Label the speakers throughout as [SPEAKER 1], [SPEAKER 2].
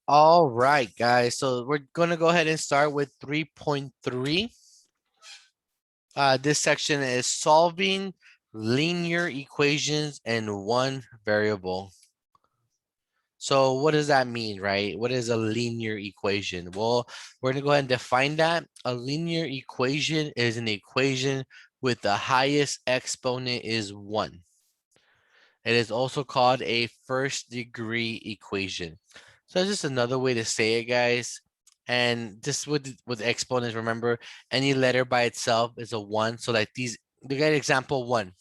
[SPEAKER 1] All right, guys. So we're going to go ahead and start with 3.3. This section is solving linear equations in one variable. So what does that mean, right? What is a linear equation? Well, we're going to go ahead and define that. A linear equation is an equation with the highest exponent is 1. It is also called a first degree equation. So that's just another way to say it, guys. And just with exponents, remember, any letter by itself is a 1. So like these, you get example 1.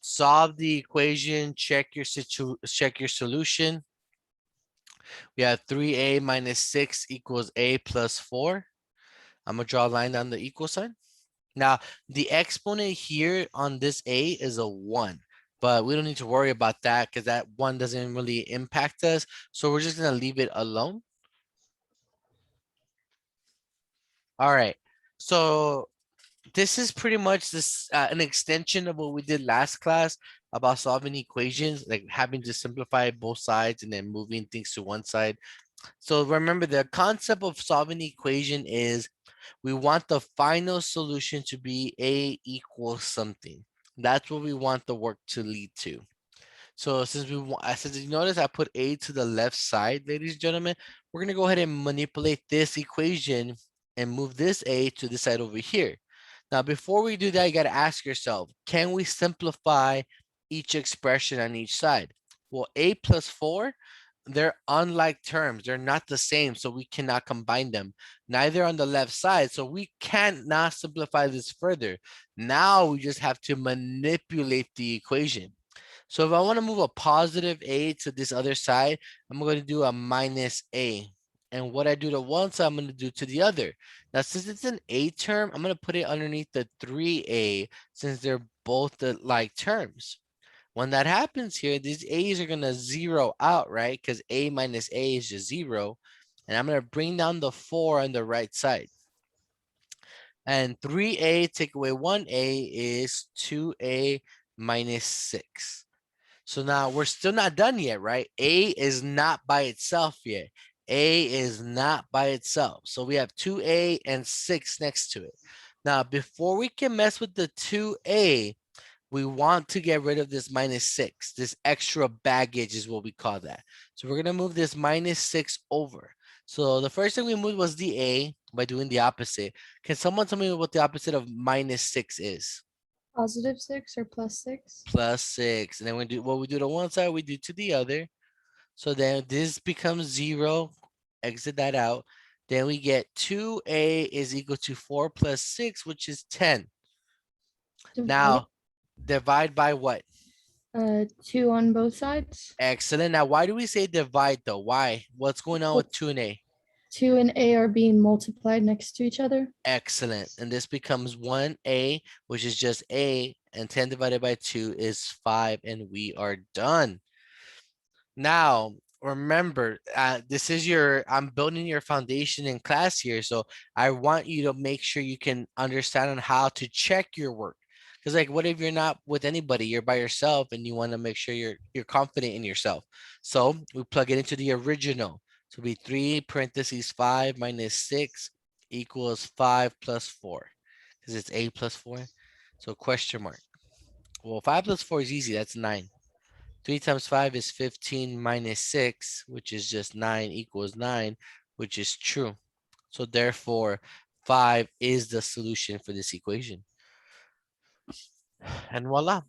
[SPEAKER 1] Solve the equation, check your solution. We have 3a minus 6 equals a plus 4. I'm going to draw a line down the equal sign. Now, the exponent here on this a is a 1, but we don't need to worry about that because that 1 doesn't really impact us. So we're just going to leave it alone. All right. So this is pretty much an extension of what we did last class about solving equations, like having to simplify both sides and then moving things to one side. So remember, the concept of solving the equation is we want the final solution to be a equals something. That's what we want the work to lead to. So since you notice I put a to the left side, ladies and gentlemen, we're gonna go ahead and manipulate this equation and move this a to this side over here. Now, before we do that, you gotta ask yourself, can we simplify each expression on each side? Well, a plus 4, they're unlike terms. They're not the same, so we cannot combine them. Neither on the left side, so we cannot simplify this further. Now we just have to manipulate the equation. So if I want to move a positive a to this other side, I'm going to do a minus a. And what I do to one side, I'm going to do to the other. Now, since it's an a term, I'm going to put it underneath the 3a since they're both the like terms. When that happens here, these a's are going to zero out, right? Because a minus a is just 0. And I'm going to bring down the 4 on the right side. And 3a take away 1a is 2a minus 6. So now we're still not done yet, right? A is not by itself yet. A is not by itself. So we have 2a and 6 next to it. Now, before we can mess with the 2a, we want to get rid of this minus 6. This extra baggage is what we call that. So we're going to move this minus 6 over. So the first thing we moved was the a by doing the opposite. Can someone tell me what the opposite of minus 6 is?
[SPEAKER 2] +6 or +6?
[SPEAKER 1] Plus 6. And then we do what we do to one side, we do to the other. So then this becomes 0. Exit that out. Then we get 2a is equal to 4 plus 6, which is 10.
[SPEAKER 2] Divide
[SPEAKER 1] Now, divide by what?
[SPEAKER 2] 2 on both sides.
[SPEAKER 1] Excellent. Now, why do we say divide though? Why? What's going on
[SPEAKER 2] Well,
[SPEAKER 1] with 2 and a?
[SPEAKER 2] 2 and a are being multiplied next to each other.
[SPEAKER 1] Excellent. And this becomes 1a, which is just a, and 10 divided by 2 is 5, and we are done. Now, remember, I'm building your foundation in class here. So I want you to make sure you can understand on how to check your work. Because like, what if you're not with anybody, you're by yourself and you want to make sure you're confident in yourself. So we plug it into the original. So it'll be 3 parentheses 5 minus 6 equals 5 plus 4. Because it's a plus 4. So question mark. Well, 5 plus 4 is easy. That's 9. 3 times 5 is 15 minus 6, which is just 9 equals 9, which is true. So therefore, 5 is the solution for this equation. And voila,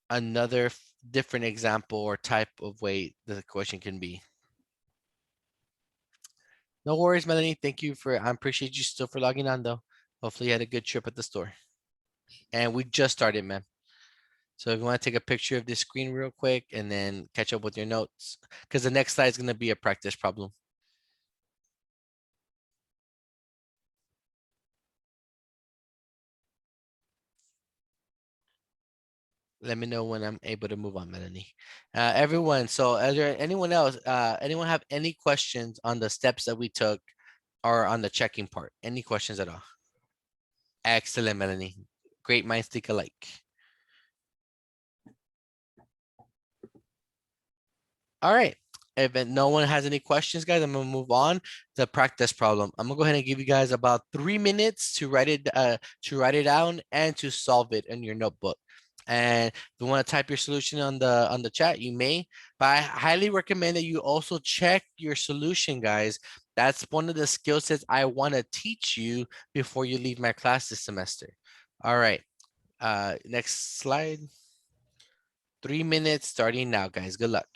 [SPEAKER 1] another different example or type of way the question can be. No worries, Melanie. Thank you I appreciate you still for logging on though. Hopefully you had a good trip at the store. And we just started, man. So if you want to take a picture of this screen real quick and then catch up with your notes, because the next slide is going to be a practice problem. Let me know when I'm able to move on, Melanie. Everyone, so is there anyone else, anyone have any questions on the steps that we took or on the checking part? Any questions at all? Excellent, Melanie. Great minds think alike. All right. If no one has any questions, guys, I'm gonna move on to practice problem. I'm gonna go ahead and give you guys about 3 minutes to write it down and to solve it in your notebook. And if you want to type your solution on the chat, you may. But I highly recommend that you also check your solution, guys. That's one of the skill sets I want to teach you before you leave my class this semester. All right. Next slide. 3 minutes starting now, guys. Good luck.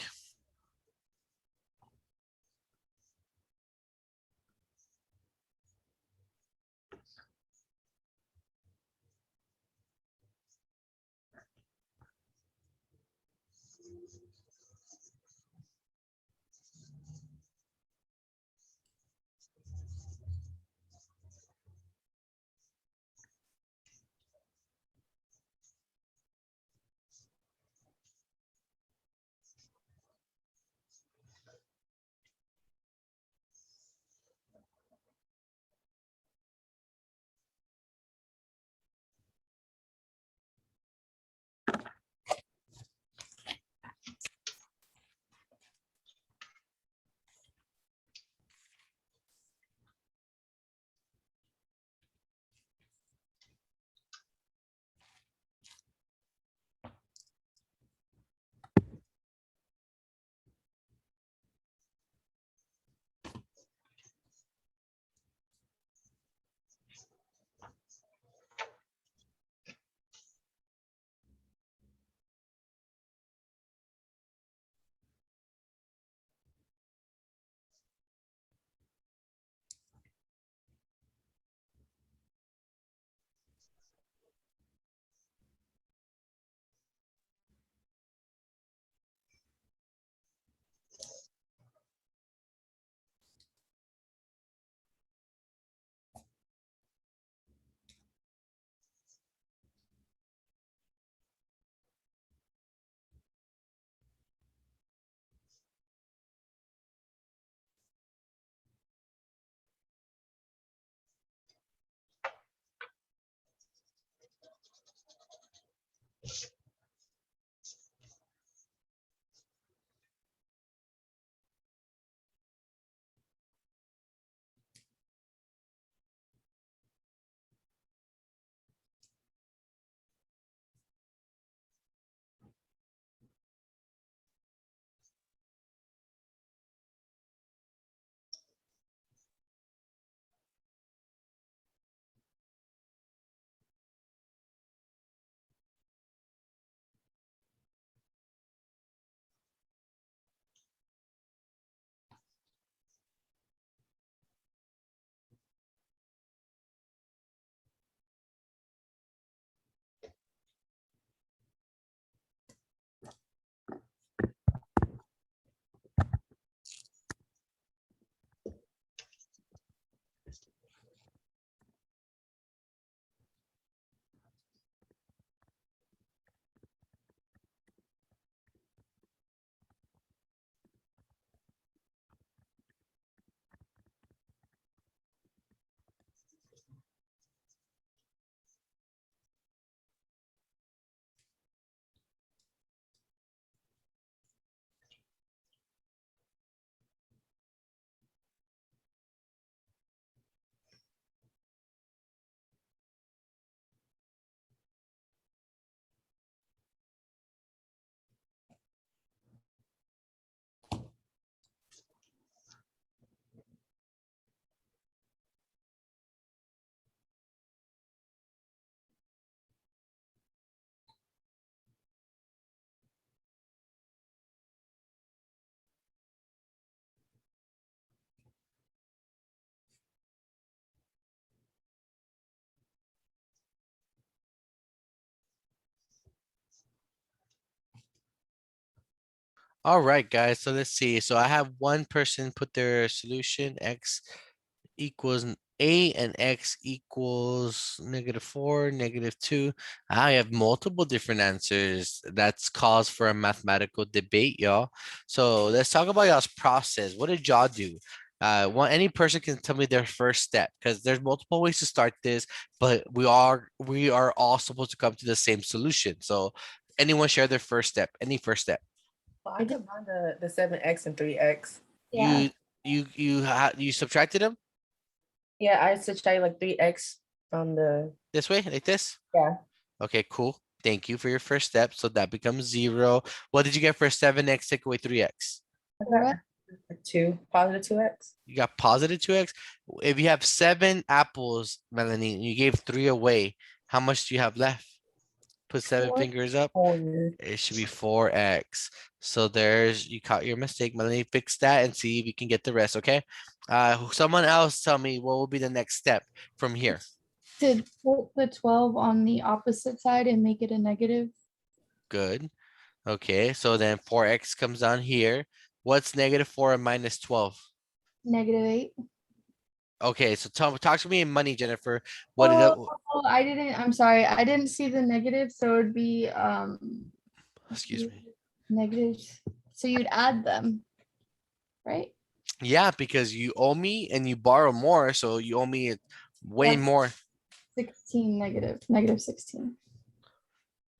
[SPEAKER 1] All right, guys. So let's see. So I have one person put their solution x equals a and x equals -4, -2. I have multiple different answers. That's cause for a mathematical debate, y'all. So let's talk about y'all's process. What did y'all do? Any person can tell me their first step because there's multiple ways to start this, but we are all supposed to come to the same solution. So anyone share their first step? Any first step?
[SPEAKER 3] Well, I combined the 7x and 3x.
[SPEAKER 2] Yeah.
[SPEAKER 1] You subtracted them
[SPEAKER 3] Yeah, I subtracted like 3x from the
[SPEAKER 1] this way, like this?
[SPEAKER 3] yeah.
[SPEAKER 1] Okay, cool. Thank you for your first step. So that becomes 0. What did you get for 7x take away 3x?
[SPEAKER 3] I got a 2, positive 2x.
[SPEAKER 1] You got positive 2x. If you have 7 apples, Melanie, and you gave 3 away, how much do you have left? Put 7
[SPEAKER 2] 4.
[SPEAKER 1] fingers up.
[SPEAKER 3] 4.
[SPEAKER 1] It should be 4x. So there's, you caught your mistake, Melanie. Fix that and see if you can get the rest, okay? Someone else tell me what will be the next step from here.
[SPEAKER 2] To put the 12 on the opposite side and make it a negative.
[SPEAKER 1] Good. Okay, so then 4x comes down here. What's negative 4 and minus 12?
[SPEAKER 2] -8.
[SPEAKER 1] Okay, so talk to me in money, Jennifer. What is it?
[SPEAKER 2] I didn't, I'm sorry. I didn't see the negative. So it'd be
[SPEAKER 1] Excuse me.
[SPEAKER 2] negatives. So you'd add them, right?
[SPEAKER 1] Yeah, because you owe me and you borrow more, so you owe me way
[SPEAKER 2] That's
[SPEAKER 1] more.
[SPEAKER 2] 16 negative 16.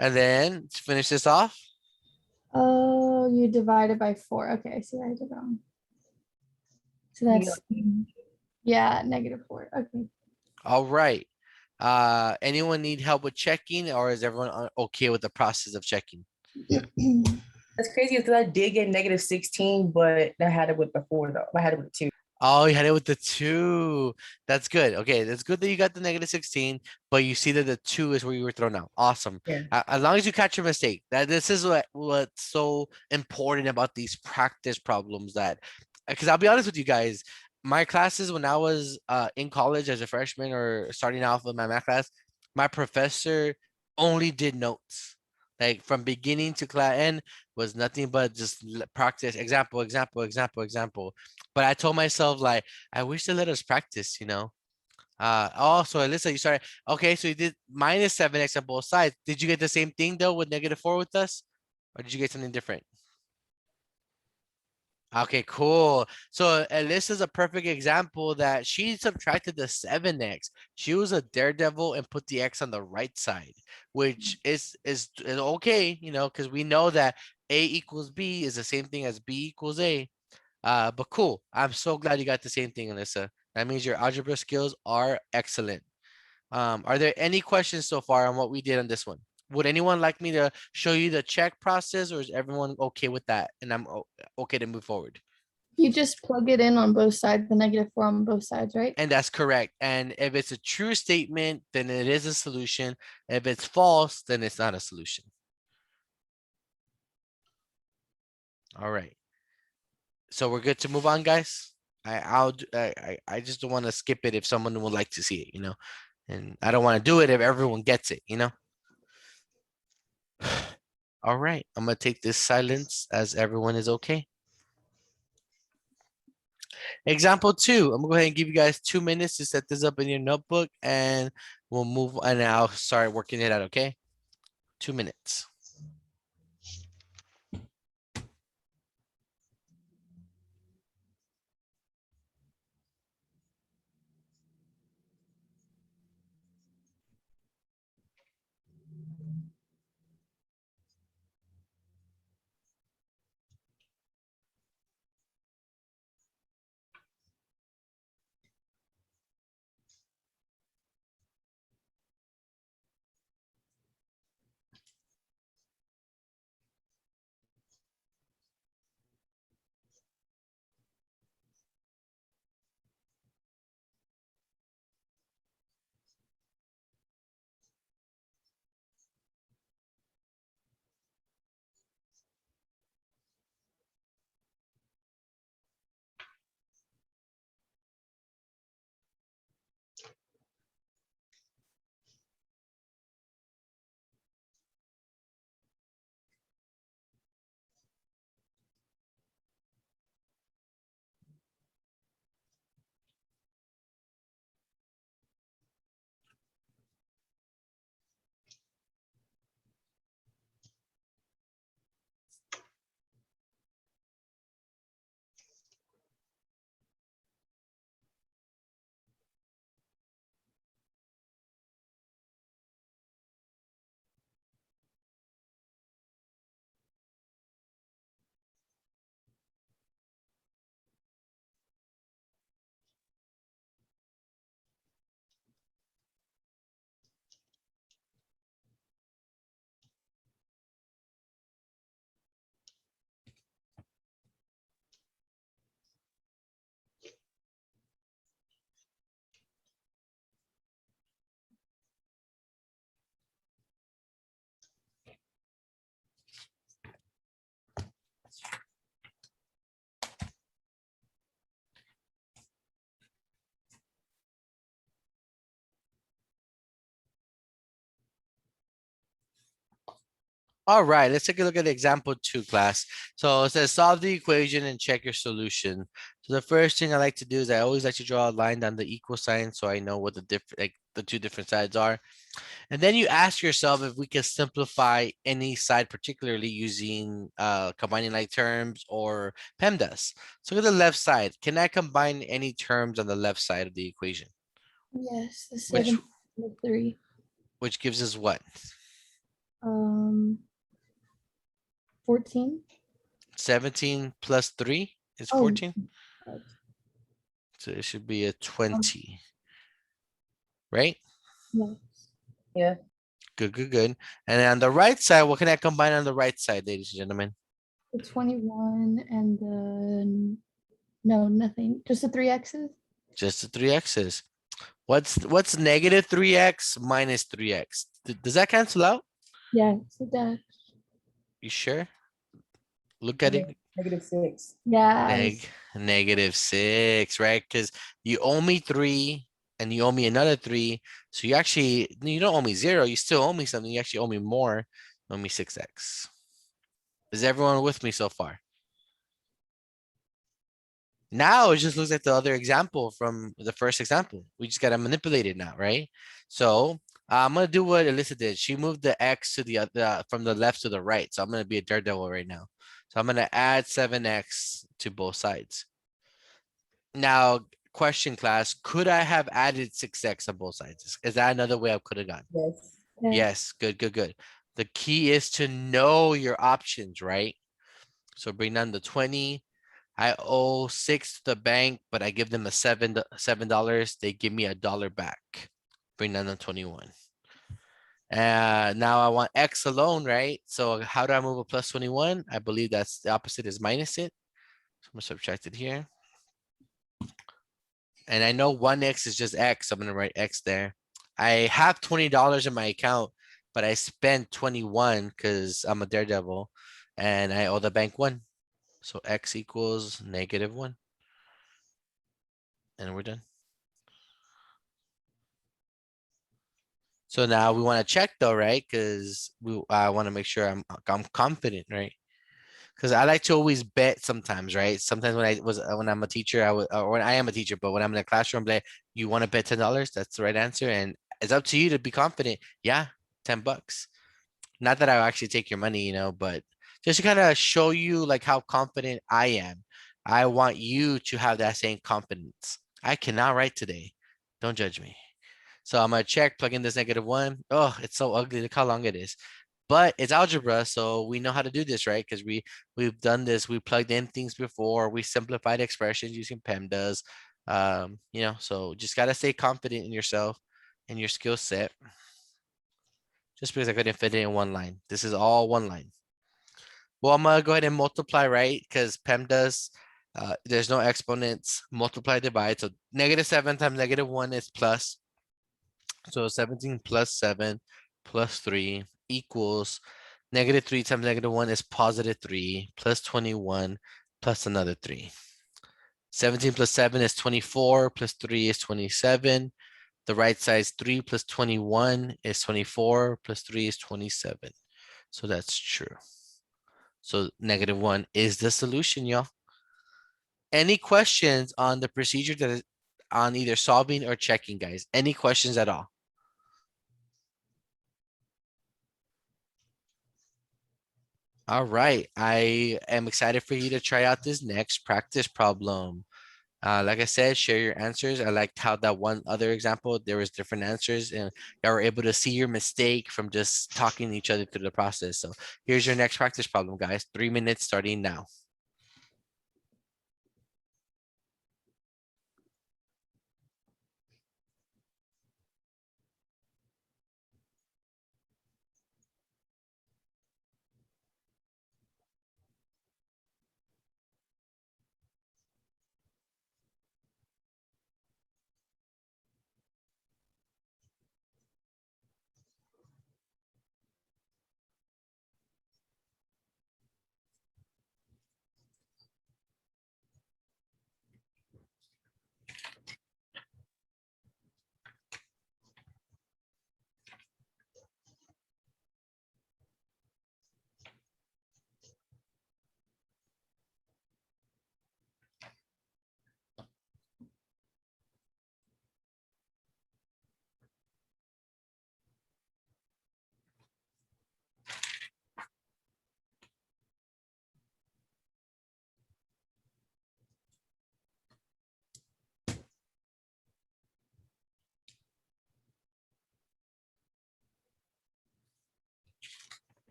[SPEAKER 1] And then to finish this off,
[SPEAKER 2] Oh, you divided by 4. Okay, I see. I did wrong. So that's yeah, -4. Okay.
[SPEAKER 1] all right. Anyone need help with checking, or is everyone okay with the process of checking?
[SPEAKER 3] That's crazy because I did get negative 16, but I had it with the 4 though. I had it with 2.
[SPEAKER 1] Oh, you had it with the 2. That's good. Okay, that's good that you got the negative 16, but you see that the 2 is where you were thrown out. Awesome.
[SPEAKER 3] Yeah.
[SPEAKER 1] As long as you catch your mistake, that this is what's so important about these practice problems. That, because I'll be honest with you guys, my classes when I was in college as a freshman or starting off with my math class, my professor only did notes. Like from beginning to class end was nothing but just practice, example, example, example, example. But I told myself like, I wish they let us practice, you know. So Alyssa, you started. Okay, so you did minus 7x on both sides. Did you get the same thing though with -4 with us, or did you get something different? Okay, cool. So Alyssa's a perfect example that she subtracted the 7x. She was a daredevil and put the x on the right side, which is okay, you know, because we know that a equals b is the same thing as b equals a. But cool. I'm so glad you got the same thing, Alyssa. That means your algebra skills are excellent. Are there any questions so far on what we did on this one? Would anyone like me to show you the check process, or is everyone okay with that? And I'm okay to move forward.
[SPEAKER 2] You just plug it in on both sides, the -4 on both sides, right?
[SPEAKER 1] And that's correct. And if it's a true statement, then it is a solution. If it's false, then it's not a solution. All right. So we're good to move on, guys. I just don't want to skip it if someone would like to see it, you know. And I don't want to do it if everyone gets it, you know. All right, I'm gonna take this silence as everyone is okay. Example 2, I'm gonna go ahead and give you guys 2 minutes to set this up in your notebook and we'll move and I'll start working it out, okay? 2 minutes. All right, let's take a look at example 2, class. So it says solve the equation and check your solution. So the first thing I like to do is I always like to draw a line down the equal sign so I know what the different, like the two different sides are. And then you ask yourself if we can simplify any side, particularly using combining like terms or PEMDAS. So look at the left side. Can I combine any terms on the left side of the equation?
[SPEAKER 2] Yes, the
[SPEAKER 1] Which
[SPEAKER 2] 7 and the 3.
[SPEAKER 1] which gives us what?
[SPEAKER 2] 14.
[SPEAKER 1] 17 plus 3 is
[SPEAKER 2] Oh,
[SPEAKER 1] 14.
[SPEAKER 2] right.
[SPEAKER 1] So it should be a 20, right?
[SPEAKER 2] Yes.
[SPEAKER 3] Yeah.
[SPEAKER 1] Good, good, good. And then on the right side, what can I combine on the right side, ladies and gentlemen?
[SPEAKER 2] The 21 and the, no, nothing. Just the 3x's?
[SPEAKER 1] Just the 3x's. What's negative 3x minus 3x? Does that cancel out?
[SPEAKER 2] Yes, it does.
[SPEAKER 1] You sure? Look at it.
[SPEAKER 3] -6.
[SPEAKER 2] Yeah.
[SPEAKER 1] Negative 6, right? Because you owe me 3 and you owe me another 3. So you don't owe me 0. You still owe me something. You actually owe me more. You owe me 6x. Is everyone with me so far? Now it just looks like the other example from the first example. We just got to manipulate it now, right? So I'm going to do what Alyssa did. She moved the X to the other, from the left to the right. So I'm going to be a daredevil right now. So I'm going to add 7x to both sides. Now, question class, could I have added 6x on both sides? Is that another way I could have gone?
[SPEAKER 3] Yes.
[SPEAKER 1] Yes, good, good, good. The key is to know your options, right? So bring down the 20. I owe 6 to the bank, but I give them a $7. They give me $1 back. Bring down the 21. Now I want X alone, right? So how do I move a plus 21? I believe that's the opposite is minus it. So I'm gonna subtract it here. And I know 1x is just X. I'm gonna write X there. I have $20 in my account, but I spent 21 because I'm a daredevil and I owe the bank 1. So X equals -1. And we're done. So now we want to check though, right? Because I want to make sure I'm confident, right? Because I like to always bet sometimes, right? Sometimes when I'm a teacher, or when I am a teacher, but when I'm in a classroom, I'm like, you want to bet $10? That's the right answer, and it's up to you to be confident. Yeah, $10. Not that I'll actually take your money, but just to kind of show you like how confident I am. I want you to have that same confidence. I cannot write today. Don't judge me. So I'm gonna check, plug in this -1. Oh, it's so ugly. Look how long it is. But it's algebra, so we know how to do this, right? Because we've done this. We plugged in things before. We simplified expressions using PEMDAS. So just gotta stay confident in yourself and your skill set. Just because I couldn't fit it in one line. This is all one line. Well, I'm gonna go ahead and multiply, right? Because PEMDAS, there's no exponents. Multiply, divide. So -7 times -1 is plus. So 17 plus 7 plus 3 equals -3 times -1 is +3 plus 21 plus another 3. 17 plus 7 is 24 plus 3 is 27. The right side is 3 plus 21 is 24 plus 3 is 27. So that's true. So -1 is the solution, y'all. Any questions on the procedure that is on either solving or checking, guys? Any questions at all? All right, I am excited for you to try out this next practice problem. Like I said, share your answers. I liked how that one other example, there was different answers and you were able to see your mistake from just talking to each other through the process. So here's your next practice problem, guys. 3 minutes starting now.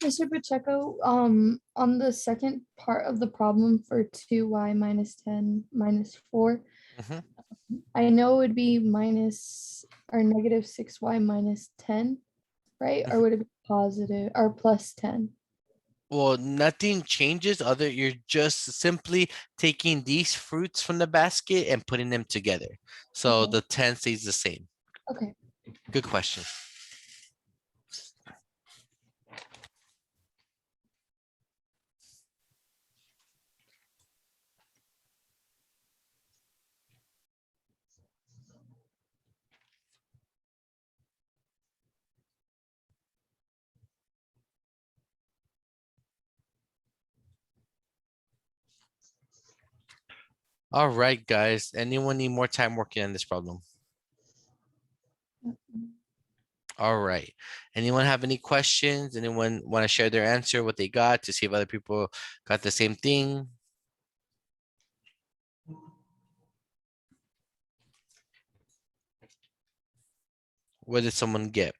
[SPEAKER 2] Mr. Pacheco, on the second part of the problem for 2y minus 10 minus 4,
[SPEAKER 1] Mhm.
[SPEAKER 2] I know it would be minus or negative 6y minus 10, right? Or would it be positive or plus 10?
[SPEAKER 1] Well, nothing changes other, you're just simply taking these fruits from the basket and putting them together. So
[SPEAKER 2] Okay.
[SPEAKER 1] the 10 stays the same.
[SPEAKER 2] Okay.
[SPEAKER 1] Good question. All right, guys. Anyone need more time working on this problem? All right. Anyone have any questions? Anyone want to share their answer, what they got, to see if other people got the same thing? What did someone get?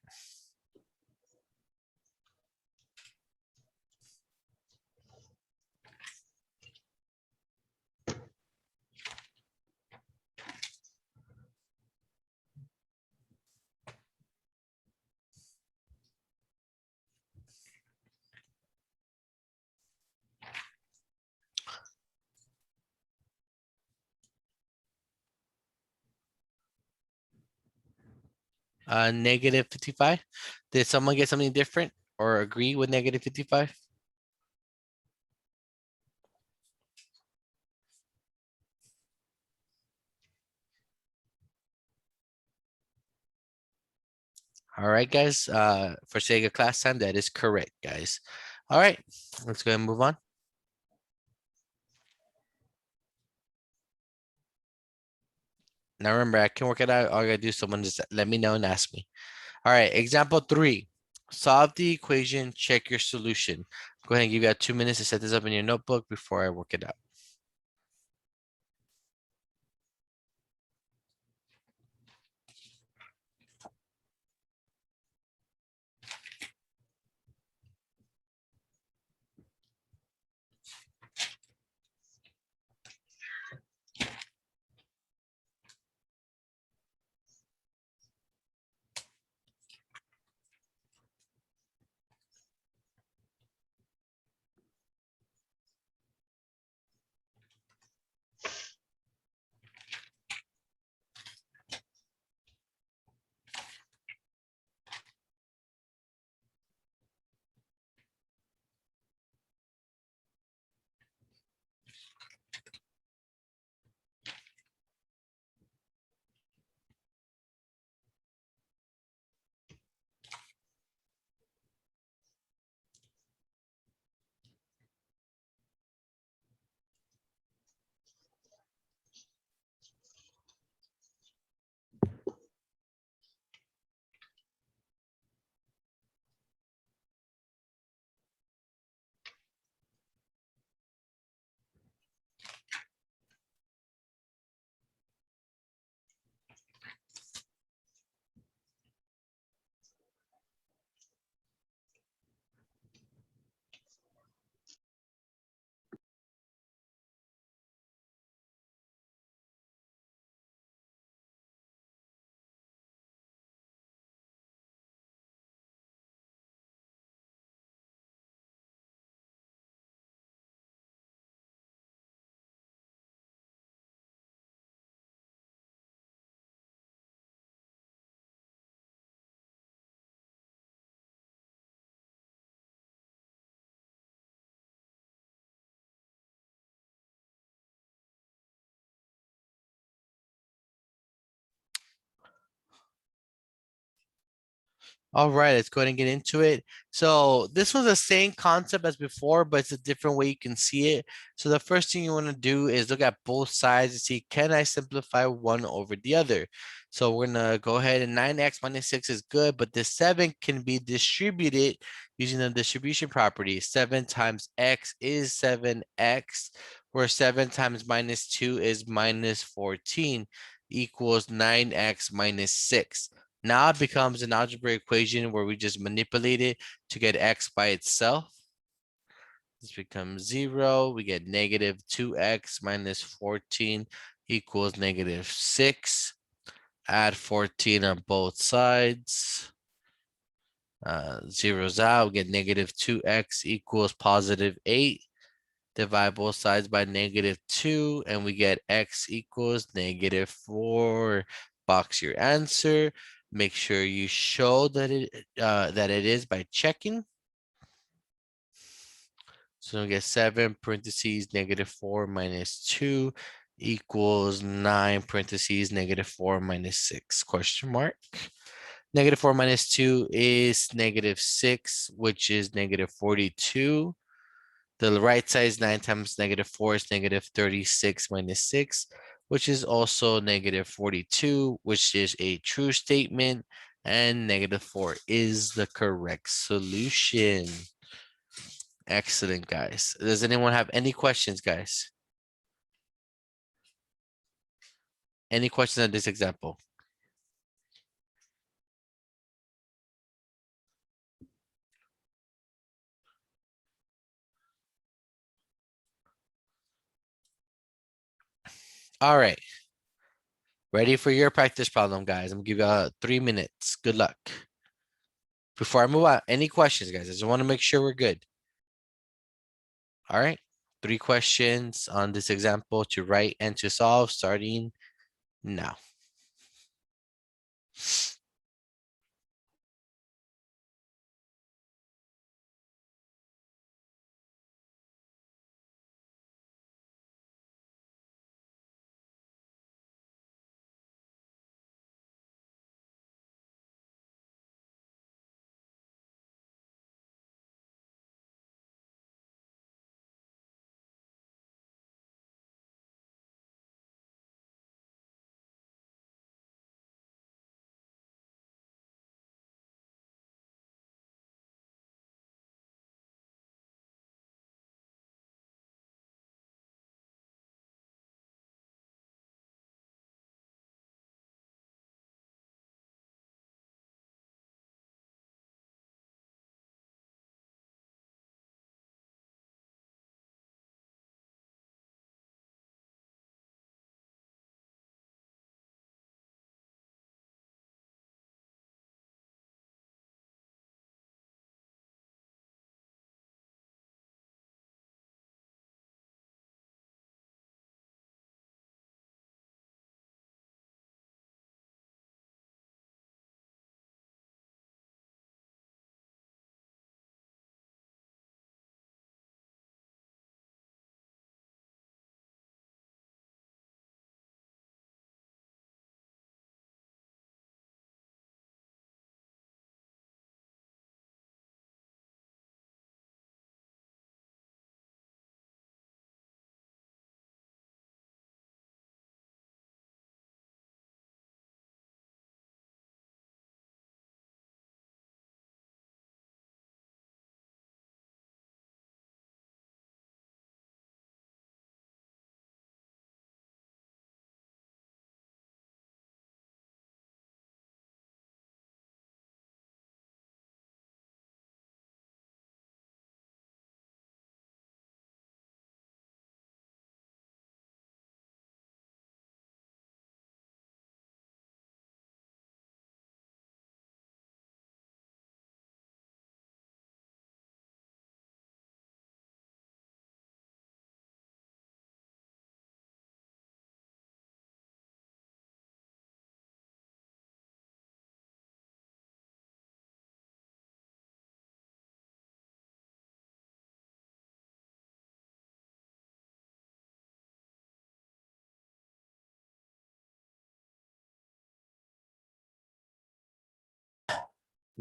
[SPEAKER 1] Negative 55. Did someone get something different or agree with negative 55? All right, guys. For sake of class time, that is correct, guys. All right, let's go ahead and move on. Now remember, I can work it out. All I gotta do is someone just let me know and ask me. All right, example 3. Solve the equation, check your solution. Go ahead and give you 2 minutes to set this up in your notebook before I work it out. All right, let's go ahead and get into it. So this was the same concept as before, but it's a different way you can see it. So the first thing you want to do is look at both sides and see, can I simplify one over the other? So we're gonna go ahead and 9x minus 6 is good, but the 7 can be distributed using the distribution property. 7 times x is 7x, where 7 times minus 2 is minus 14 equals 9x minus 6. Now it becomes an algebra equation where we just manipulate it to get x by itself. This becomes 0. We get negative 2x minus 14 equals negative 6. Add 14 on both sides. Zeros out, we get negative 2x equals positive 8. Divide both sides by negative 2, and we get x equals negative 4. Box your answer. Make sure you show that it is by checking. So we get 7 parentheses negative 4 minus 2 equals 9 parentheses negative 4 minus 6 question mark. Negative 4 minus 2 is negative 6, which is negative 42. The right side is 9 times negative 4 is negative 36 minus 6, which is also negative 42, which is a true statement. And negative 4 is the correct solution. Excellent, guys. Does anyone have any questions, guys? Any questions on this example? All right. Ready for your practice problem, guys. I'm gonna give you 3 minutes. Good luck. Before I move on, any questions, guys? I just want to make sure we're good. All right. 3 questions on this example to write and to solve starting now.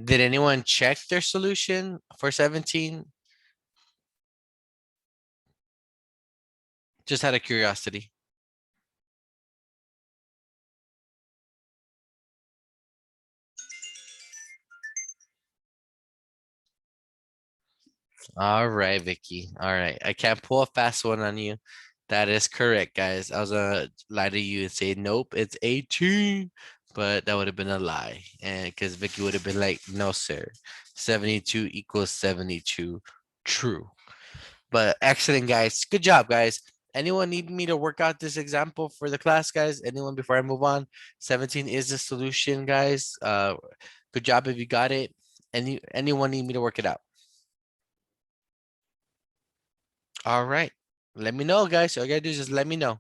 [SPEAKER 1] Did anyone check their solution for 17? Just out of curiosity. All right, Vicky. All right. I can't pull a fast one on you. That is correct, guys. I was gonna lie to you and say nope, it's 18. but that would have been a lie. And because Vicky would have been like, no, sir, 72 equals 72. True. But excellent, guys. Good job, guys. Anyone need me to work out this example for the class, guys? Anyone before I move on? 17 is the solution, guys. Good job if you got it. Anyone need me to work it out? All right. Let me know, guys. All you gotta do is just let me know.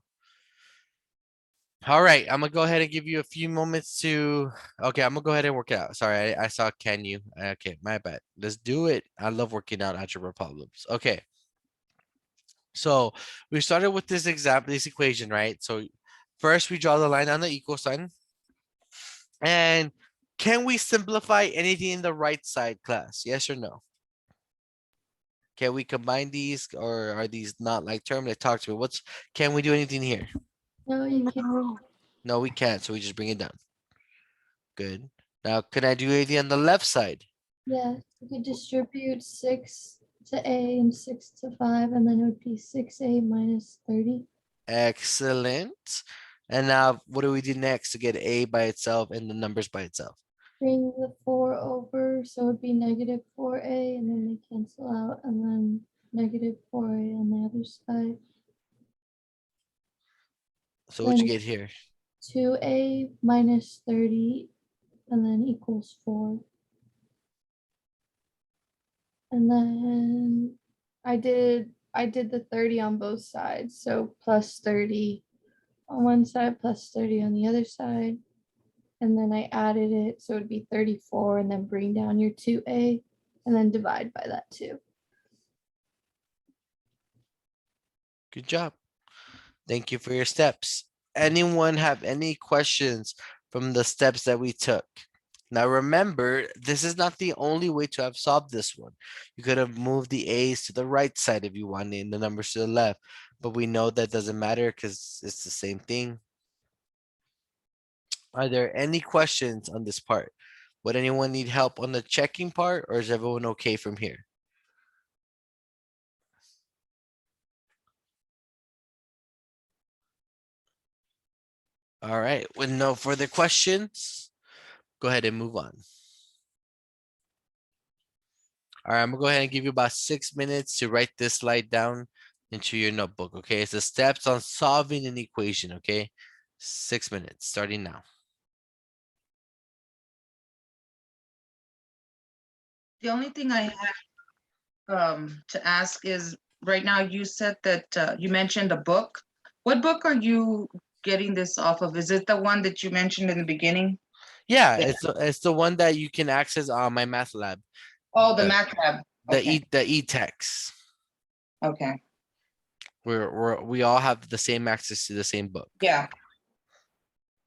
[SPEAKER 1] All right, I'm gonna go ahead and give you a few moments to. Okay, I'm gonna go ahead and work it out. Sorry, I saw can you. Okay, my bad. Let's do it. I love working out algebra problems. Okay, so we started with this example, this equation, right? So first we draw the line on the equal sign. And can we simplify anything in the right side, class? Yes or no? Can we combine these, or are these not like term? Like, talk to me. Can we do anything here?
[SPEAKER 2] No, you can't.
[SPEAKER 1] No, we can't. So we just bring it down. Good. Now, can I do anything on the left side?
[SPEAKER 2] Yes, you could distribute 6 to A and 6 to 5, and then it would be 6A minus 30.
[SPEAKER 1] Excellent. And now what do we do next to get A by itself and the numbers by itself?
[SPEAKER 2] Bring the 4 over, so it'd be negative 4A, and then they cancel out, and then negative 4A on the other side.
[SPEAKER 1] So what you
[SPEAKER 2] Then
[SPEAKER 1] get here?
[SPEAKER 2] 2A minus 30, and then equals 4. And then I did the 30 on both sides, so plus 30 on one side, plus 30 on the other side. And then I added it, so it'd be 34, and then bring down your 2A, and then divide by that 2.
[SPEAKER 1] Good job. Thank you for your steps. Anyone have any questions from the steps that we took? Now remember, this is not the only way to have solved this one. You could have moved the A's to the right side if you wanted and the numbers to the left, but we know that doesn't matter because it's the same thing. Are there any questions on this part? Would anyone need help on the checking part, or is everyone okay from here? All right, with no further questions, go ahead and move on. All right, I'm gonna go ahead and give you about 6 minutes to write this slide down into your notebook, okay? It's the steps on solving an equation, okay? 6 minutes, starting now.
[SPEAKER 4] The only thing I have to ask is, right now you said that you mentioned a book. What book are you getting this off of? Is it the one that you mentioned in the beginning?
[SPEAKER 1] Yeah,
[SPEAKER 4] Yeah.
[SPEAKER 1] it's the one that you can access on my math lab.
[SPEAKER 4] Oh, the
[SPEAKER 1] The
[SPEAKER 4] math lab. Okay,
[SPEAKER 1] the e-text.
[SPEAKER 4] okay,
[SPEAKER 1] We all have the same access to the same book.
[SPEAKER 4] yeah.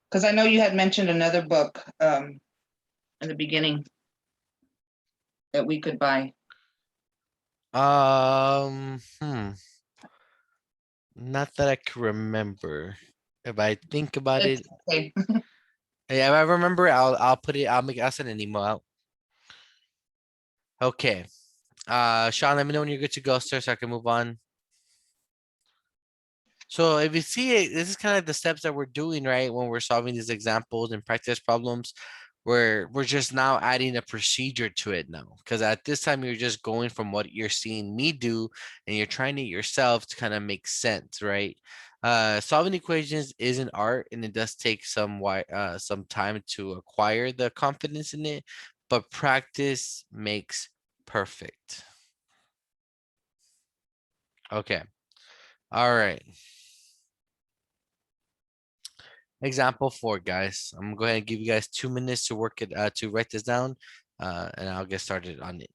[SPEAKER 4] Because I know you had mentioned another book in the beginning that we could buy.
[SPEAKER 1] Not that I can remember. If I think about
[SPEAKER 4] It's
[SPEAKER 1] it,
[SPEAKER 4] okay.
[SPEAKER 1] if I remember, I'll put it. I'll send an email out. Okay. Sean, let me know when you're good to go, sir, so I can move on. So if you see it, this is kind of the steps that we're doing, right? When we're solving these examples and practice problems, we're just now adding a procedure to it now. Because at this time, you're just going from what you're seeing me do, and you're trying it yourself to kind of make sense, right? Solving equations is an art, and it does take some time to acquire the confidence in it, but practice makes perfect. Okay. All right. Example 4, guys. I'm gonna go ahead and give you guys 2 minutes to work it to write this down, and I'll get started on it.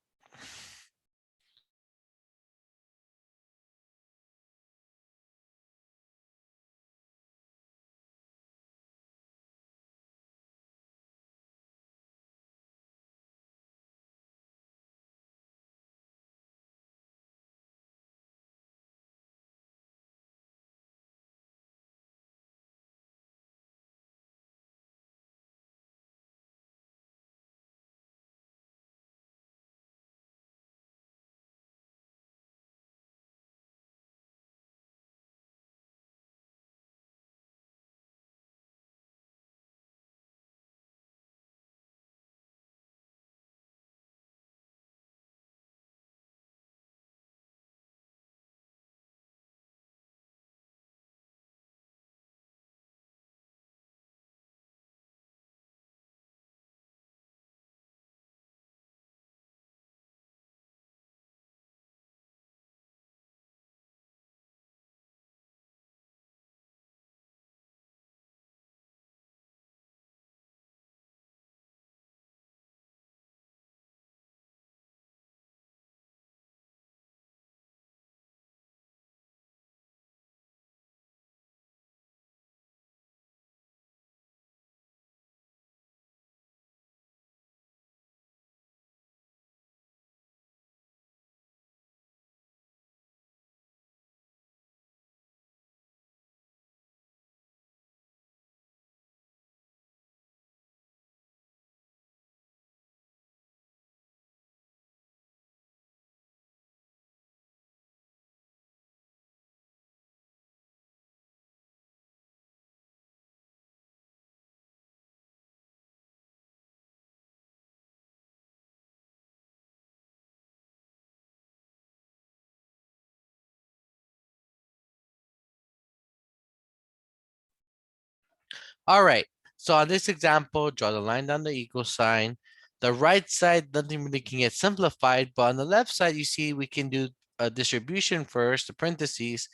[SPEAKER 1] All right. So on this example, draw the line down the equal sign. The right side, nothing really can get simplified, but on the left side, you see we can do a distribution first, the parentheses,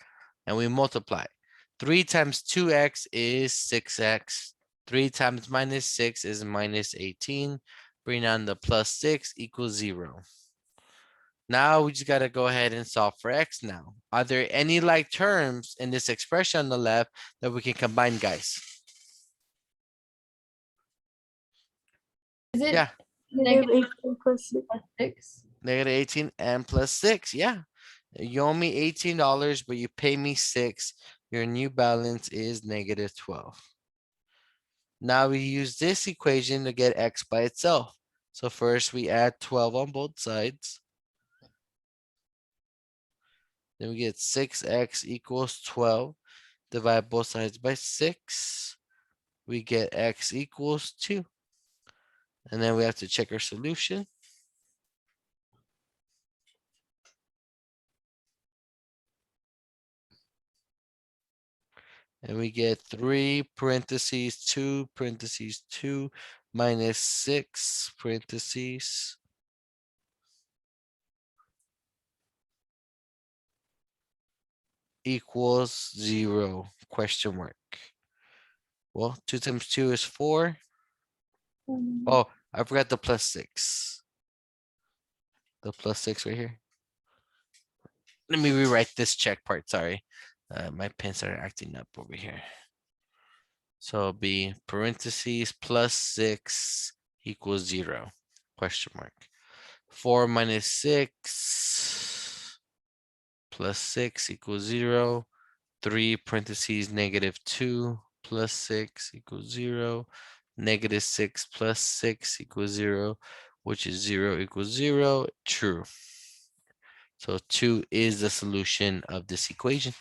[SPEAKER 1] and we multiply. 3 times 2x is 6x. 3 times minus 6 is minus 18. Bring on the plus 6 equals 0. Now we just got to go ahead and solve for x now. Are there any like terms in this expression on the left that we can combine, guys?
[SPEAKER 2] Is it
[SPEAKER 1] Yeah.
[SPEAKER 2] negative
[SPEAKER 5] -18 plus 6.
[SPEAKER 2] plus 6?
[SPEAKER 1] Negative 18 and plus 6. Yeah. You owe me $18, but you pay me 6. Your new balance is negative 12. Now we use this equation to get x by itself. So first we add 12 on both sides. Then we get 6x equals 12. Divide both sides by 6. We get x equals 2. And then we have to check our solution. And we get 3 parentheses 2 parentheses 2 minus 6 parentheses equals 0 question mark. Well, 2 times 2 is 4. Oh, I forgot the plus 6. The plus 6 right here. Let me rewrite this check part, sorry. My pen started acting up over here. So it'll be parentheses plus 6 equals 0 question mark. 4 minus 6 plus 6 equals 0. 3 parentheses negative 2 plus 6 equals 0. Negative 6 plus 6 equals 0, which is 0 equals 0. True. So 2 is the solution of this equation.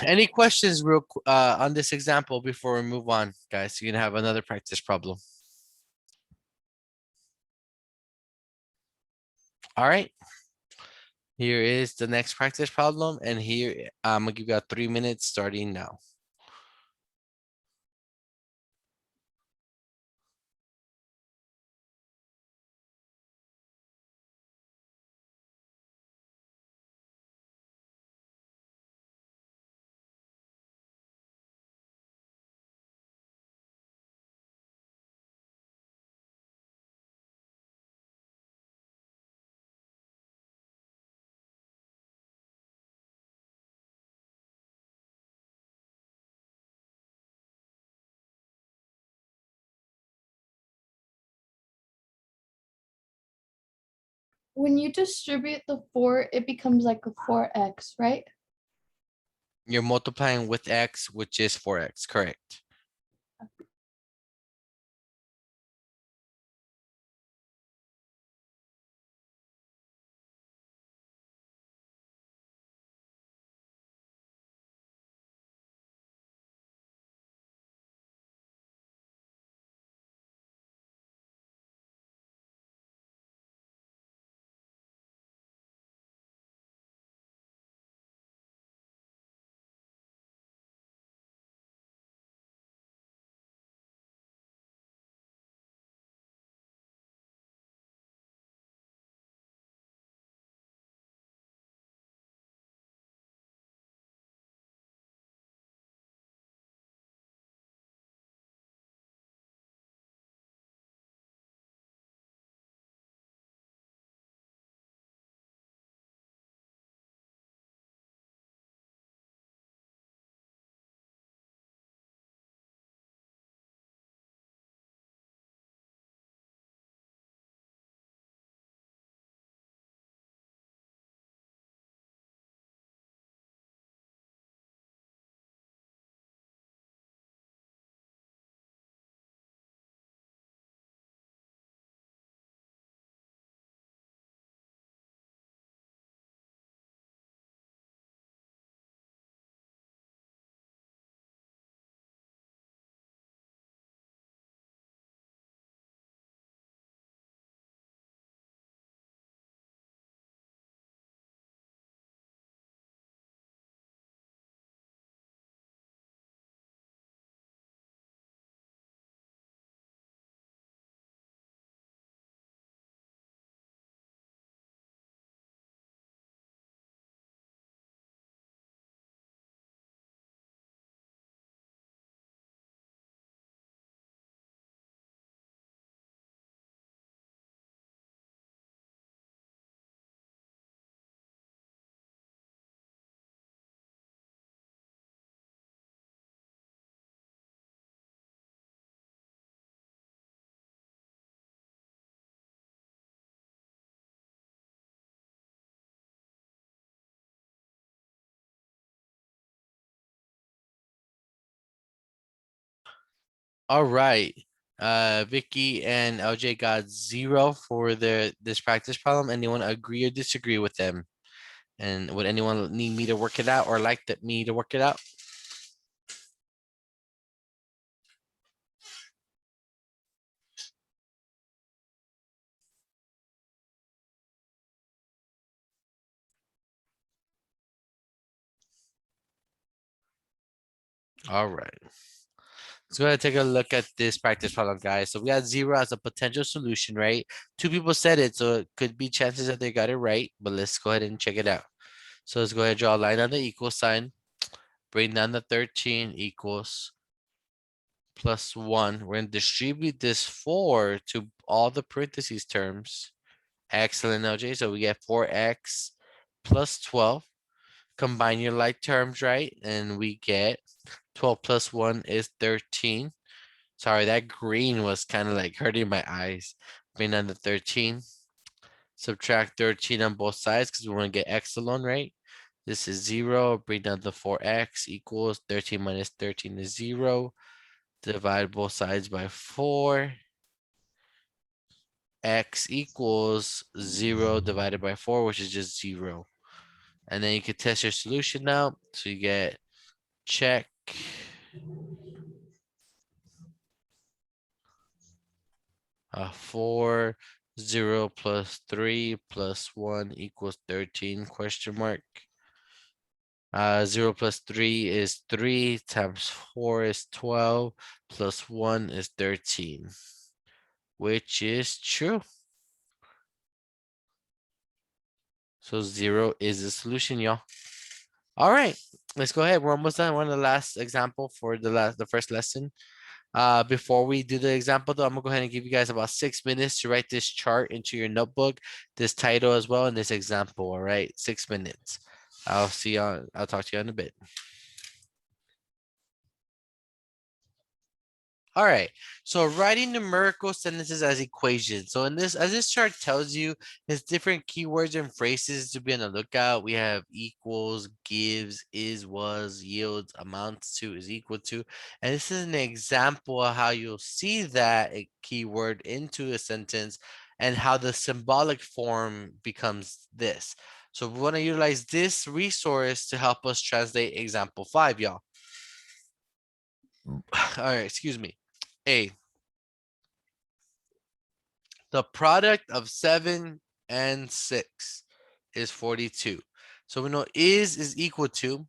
[SPEAKER 1] Any questions on this example before we move on, guys? You're gonna have another practice problem. All right. Here is the next practice problem, and here I'm gonna give you 3 minutes starting now.
[SPEAKER 2] When you distribute the 4, it becomes like a 4x, right?
[SPEAKER 1] You're multiplying with x, which is 4x, correct? All right. Vicky and LJ got 0 for this practice problem. Anyone agree or disagree with them? And would anyone need me to work it out or like me to work it out? All right. Let's go ahead and take a look at this practice problem, guys. So we got 0 as a potential solution, right? 2 people said it, so it could be chances that they got it right, but let's go ahead and check it out. So let's go ahead and draw a line on the equal sign. Bring down the 13 equals plus 1. We're going to distribute this 4 to all the parentheses terms. Excellent, LJ. So we get 4x plus 12. Combine your like terms, right? And we get 12 plus 1 is 13. Sorry, that green was kind of like hurting my eyes. Bring down the 13. Subtract 13 on both sides because we want to get x alone, right? This is 0. Bring down the 4x equals 13 minus 13 is 0. Divide both sides by 4. X equals 0 divided by 4, which is just 0. And then you can test your solution now. So you get check. 4, 0 plus 3 plus 1 equals 13 question mark. 0 plus 3 is 3 times 4 is 12 plus 1 is 13, which is true. So 0 is the solution, y'all. All right, let's go ahead. We're almost done. We're on the last example for the first lesson. Before we do the example though, I'm gonna go ahead and give you guys about 6 minutes to write this chart into your notebook, this title as well, and this example. All right, 6 minutes. I'll talk to you in a bit. All right, so writing numerical sentences as equations. So as this chart tells you, there's different keywords and phrases to be on the lookout. We have equals, gives, is, was, yields, amounts to, is equal to. And this is an example of how you'll see that a keyword into a sentence and how the symbolic form becomes this. So we want to utilize this resource to help us translate example 5, y'all. All right, excuse me. A. The product of 7 and 6 is 42. So we know is equal to,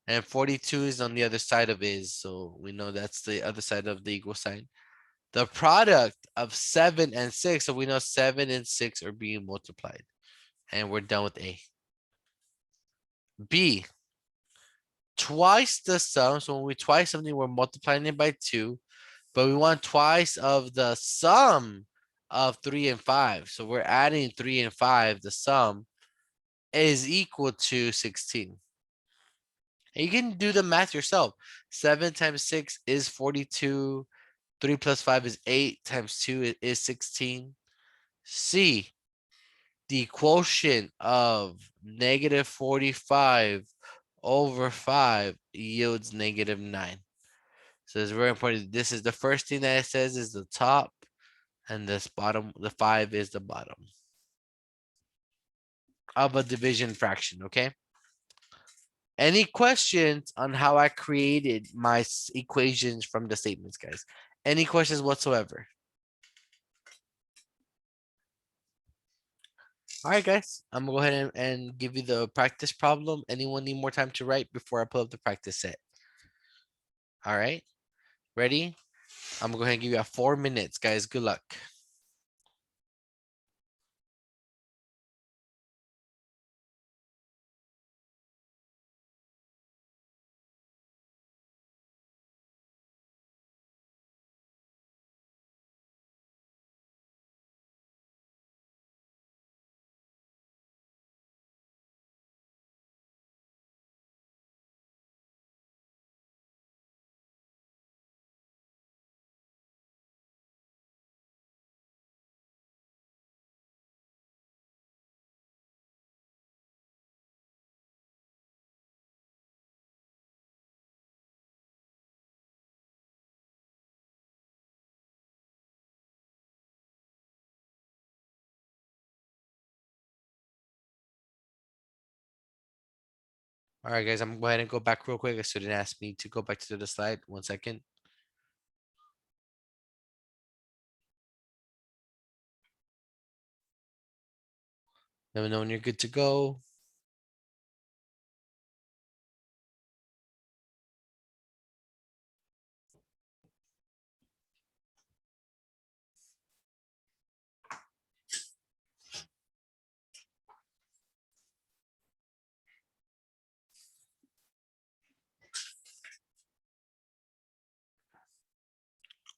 [SPEAKER 1] and 42 is on the other side of is. So we know that's the other side of the equal sign. The product of 7 and 6. So we know 7 and 6 are being multiplied. And we're done with A. B. Twice the sum. So when we twice something, we're multiplying it by 2. But we want twice of the sum of 3 and 5. So we're adding 3 and 5, the sum is equal to 16. And you can do the math yourself. 7 times 6 is 42. 3 plus 5 is 8 times 2 is 16. C, the quotient of negative 45 over 5 yields negative 9. So it's very important. This is the first thing that it says is the top, and this bottom, the 5 is the bottom of a division fraction, okay? Any questions on how I created my equations from the statements, guys? Any questions whatsoever? All right, guys, I'm gonna go ahead and give you the practice problem. Anyone need more time to write before I pull up the practice set? All right, ready? I'm gonna go ahead and give you 4 minutes, guys. Good luck. All right, guys, I'm gonna go ahead and go back real quick. A student asked me to go back to the slide. 1 second. Let me know when you're good to go.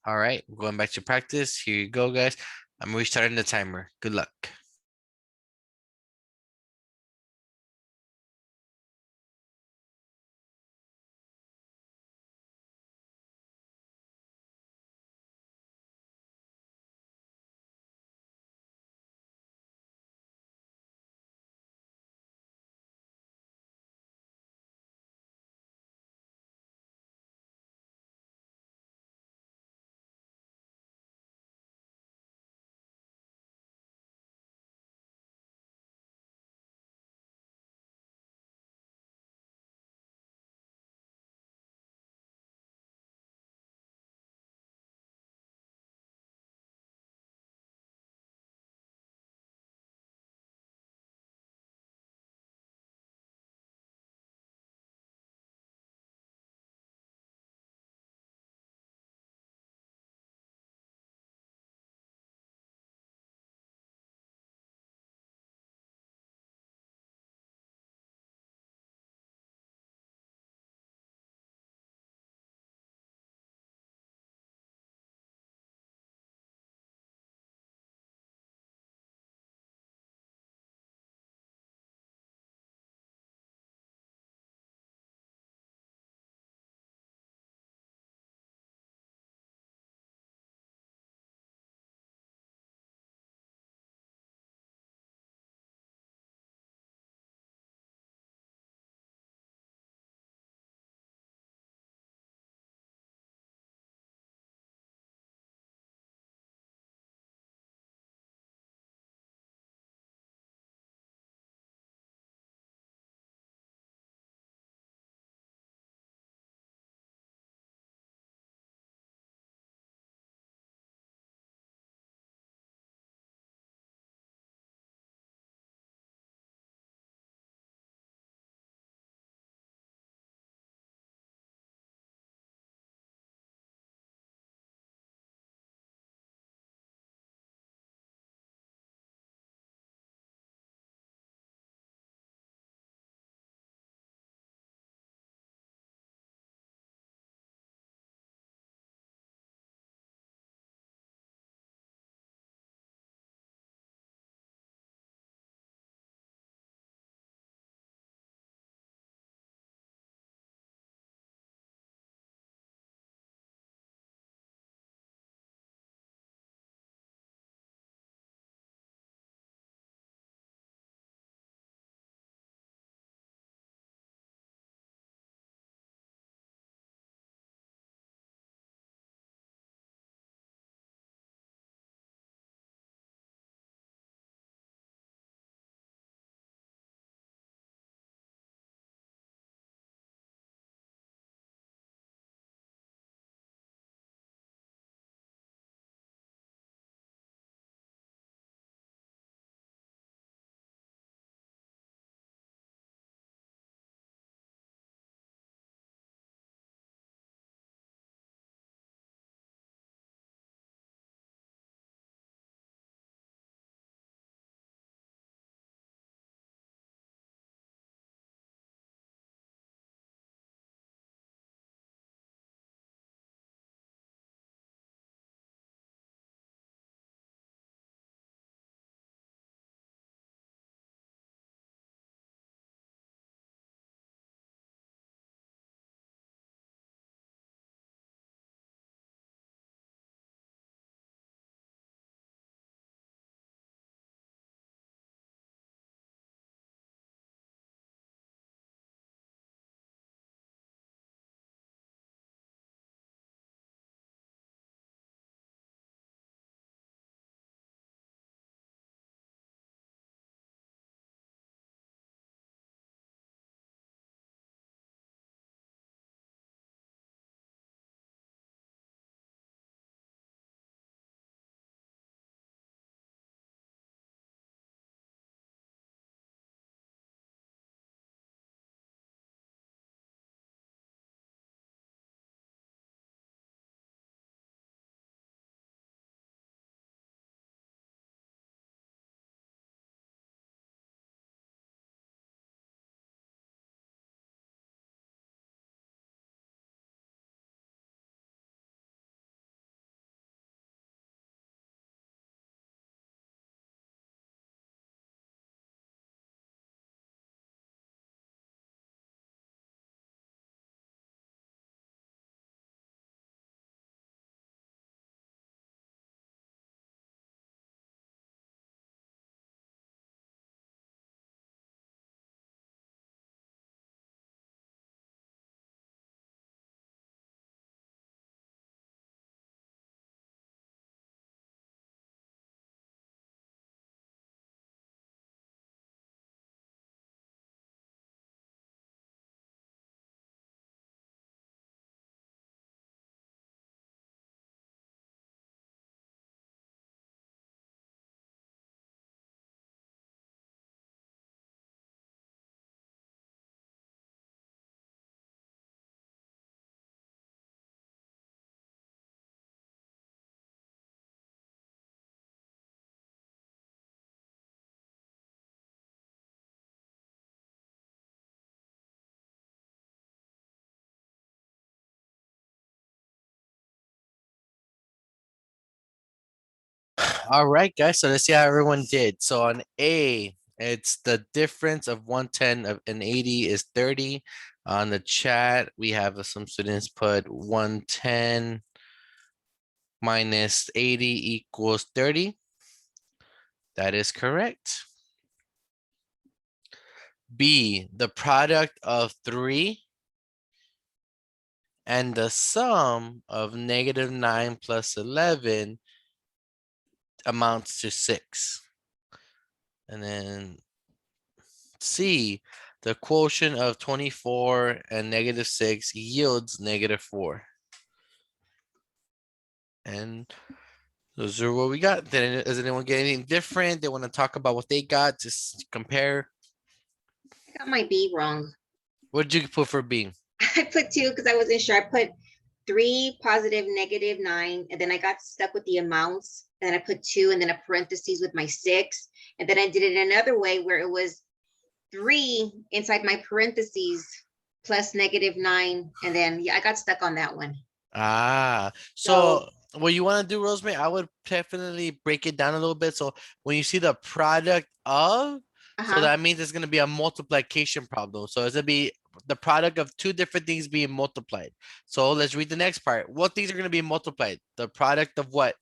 [SPEAKER 1] All right, going back to practice. Here you go, guys. I'm restarting the timer. Good luck. All right, guys. So let's see how everyone did. So on A, it's the difference of 110 and 80 is 30. On the chat, we have some students put 110 minus 80 equals 30. That is correct. B, the product of 3 and the sum of -9 plus 11 amounts to 6. And then C, the quotient of 24 and -6 yields -4. And those are what we got. Does anyone get anything different? They want to talk about what they got, just compare.
[SPEAKER 5] I got my B wrong.
[SPEAKER 1] What did you put for B?
[SPEAKER 5] I put 2 because I wasn't sure. I put 3 positive -9, and then I got stuck with the amounts. And then I put 2 and then a parentheses with my 6. And then I did it another way where it was 3 inside my parentheses plus -9. And then yeah, I got stuck on that one.
[SPEAKER 1] Ah, so what you want to do, Rosemary, I would definitely break it down a little bit. So when you see the product of, so
[SPEAKER 5] Uh-huh.
[SPEAKER 1] that means it's going to be a multiplication problem. So it's going to be the product of two different things being multiplied. So let's read the next part. What things are going to be multiplied? The product of what?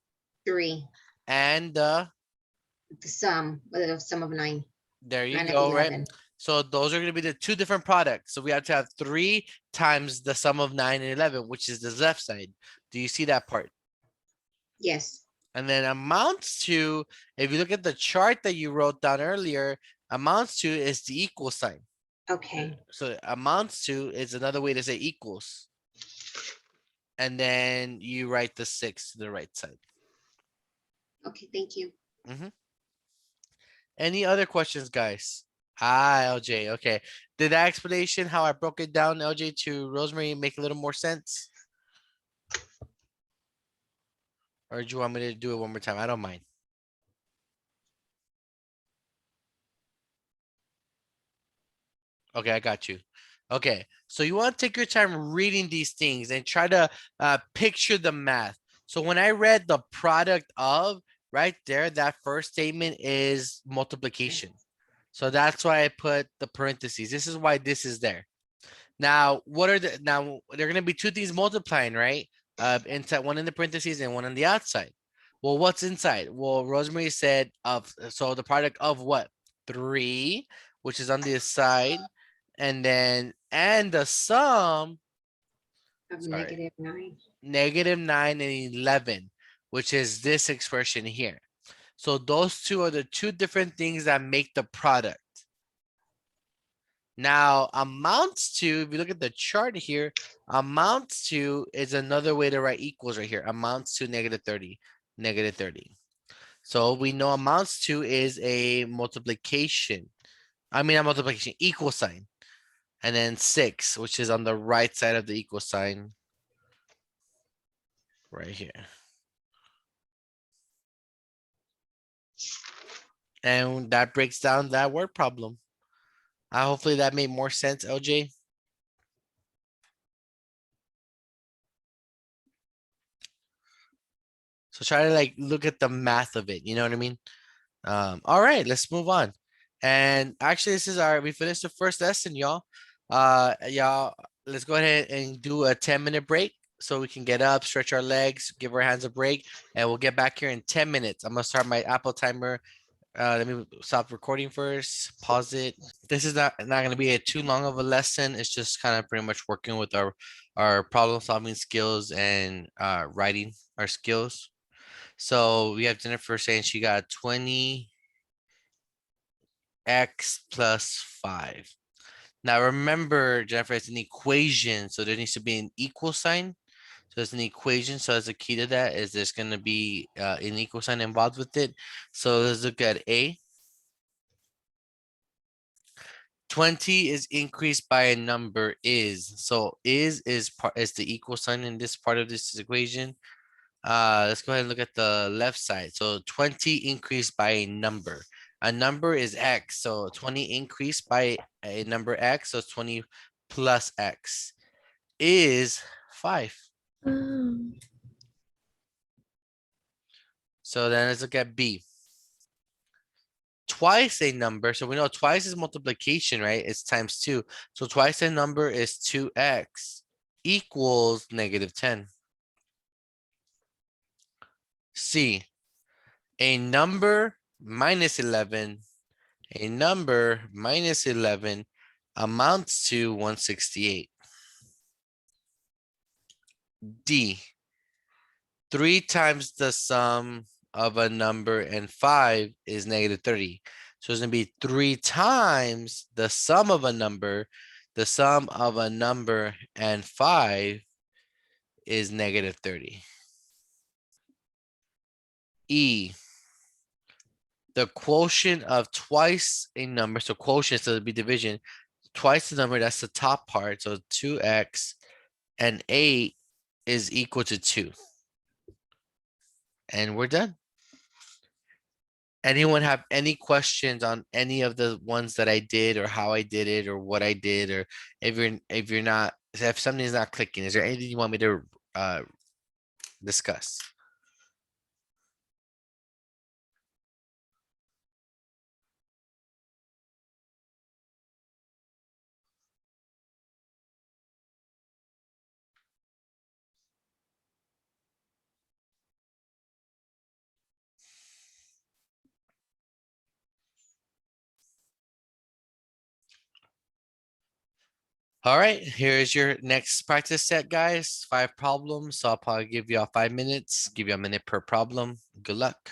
[SPEAKER 5] 3.
[SPEAKER 1] And
[SPEAKER 5] The sum of 9.
[SPEAKER 1] there you
[SPEAKER 5] 9 of
[SPEAKER 1] go, right?
[SPEAKER 5] 11.
[SPEAKER 1] So those are going to be the two different products. So we have to have 3 times the sum of 9 and 11, which is the left side. Do you see that part?
[SPEAKER 5] Yes.
[SPEAKER 1] And then amounts to, if you look at the chart that you wrote down earlier, amounts to is the equal sign.
[SPEAKER 5] Okay.
[SPEAKER 1] So amounts to is another way to say equals. And then you write the 6 to the right side.
[SPEAKER 5] Okay, thank you.
[SPEAKER 1] Any other questions, guys? Ah, LJ. Okay. Did that explanation, how I broke it down, LJ, to Rosemary, make a little more sense? Or do you want me to do it one more time? I don't mind. Okay, I got you. Okay, so you want to take your time reading these things and try to picture the math. So when I read the product of, right there, that first statement is multiplication. So that's why I put the parentheses. This is why this is there. Now, now there are gonna be two things multiplying, right? Inside, one in the parentheses and one on the outside. Well, what's inside? Well, Rosemary said so the product of what? 3, which is on the side, and then the sum
[SPEAKER 5] Of
[SPEAKER 1] sorry,
[SPEAKER 5] -9.
[SPEAKER 1] -9 and 11, which is this expression here. So those two are the two different things that make the product. Now, amounts to, if you look at the chart here, amounts to is another way to write equals right here. Amounts to -30, -30. So we know amounts to is a multiplication. I mean, a multiplication, equal sign. And then 6, which is on the right side of the equal sign. Right here. And that breaks down that word problem. Hopefully that made more sense, LJ. So try to like look at the math of it. You know what I mean? All right, let's move on. And actually, this is we finished the first lesson, y'all. Y'all, let's go ahead and do a 10-minute break so we can get up, stretch our legs, give our hands a break, and we'll get back here in 10 minutes. I'm gonna start my Apple timer. Let me stop recording first, pause it. This is not gonna be too long of a lesson. It's just kind of pretty much working with our problem solving skills and writing our skills. So we have Jennifer saying she got 20x plus 5. Now remember, Jennifer, it's an equation, so there needs to be an equal sign. So it's an equation. So as a key to that is there's going to be an equal sign involved with it. So let's look at A. 20 is increased by a number is. So is the equal sign in this part of this equation. Let's go ahead and look at the left side. So 20 increased by a number. A number is X. So 20 increased by a number X. So 20 plus X is 5.
[SPEAKER 2] Oh.
[SPEAKER 1] So then let's look at B. Twice a number, so we know twice is multiplication, right? It's times 2. So twice a number is 2x equals -10. C, a number minus 11, a number minus 11 amounts to 168. D, 3 times the sum of a number and 5 is -30. So it's gonna be 3 times the sum of a number. The sum of a number and 5 is -30. E, the quotient of twice a number, so quotient, so it'll be division, twice the number, that's the top part, so 2x and 8 is equal to 2. And we're done. Anyone have any questions on any of the ones that I did or how I did it or what I did, or if you're not, if something's not clicking, is there anything you want me to discuss? All right, here's your next practice set, guys. 5 problems. So I'll probably give you all 5 minutes, give you a minute per problem. Good luck.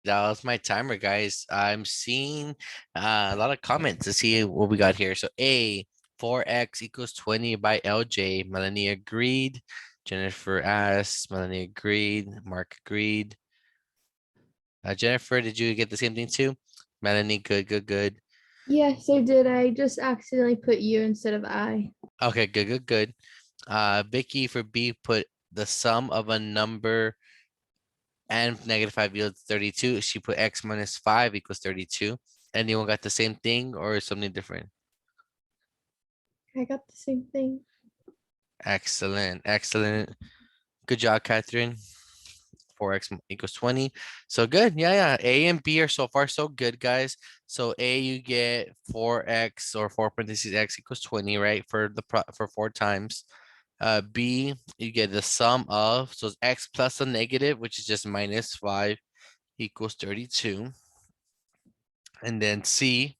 [SPEAKER 1] that was my timer, guys. I'm seeing a lot of comments to see what we got here. So A, 4x equals 20 by LJ. Melanie agreed. Jennifer asked. Melanie agreed. Mark agreed. Jennifer, did you get the same thing too? Melanie, good, good, good.
[SPEAKER 2] Yes, I did. I just accidentally put you instead of I.
[SPEAKER 1] Okay, good, good, good. Vicky for B put the sum of a number and -5 yields 32. She put x minus 5 equals 32. Anyone got the same thing or something different?
[SPEAKER 2] I got the same thing.
[SPEAKER 1] Excellent, excellent. Good job, Catherine. 4x equals 20. So good. Yeah, yeah. A and B are so far so good, guys. So A, you get 4x or 4 parentheses x equals 20, right? For 4 times. B, you get the sum of, so it's x plus a negative, which is just -5 equals 32. And then C,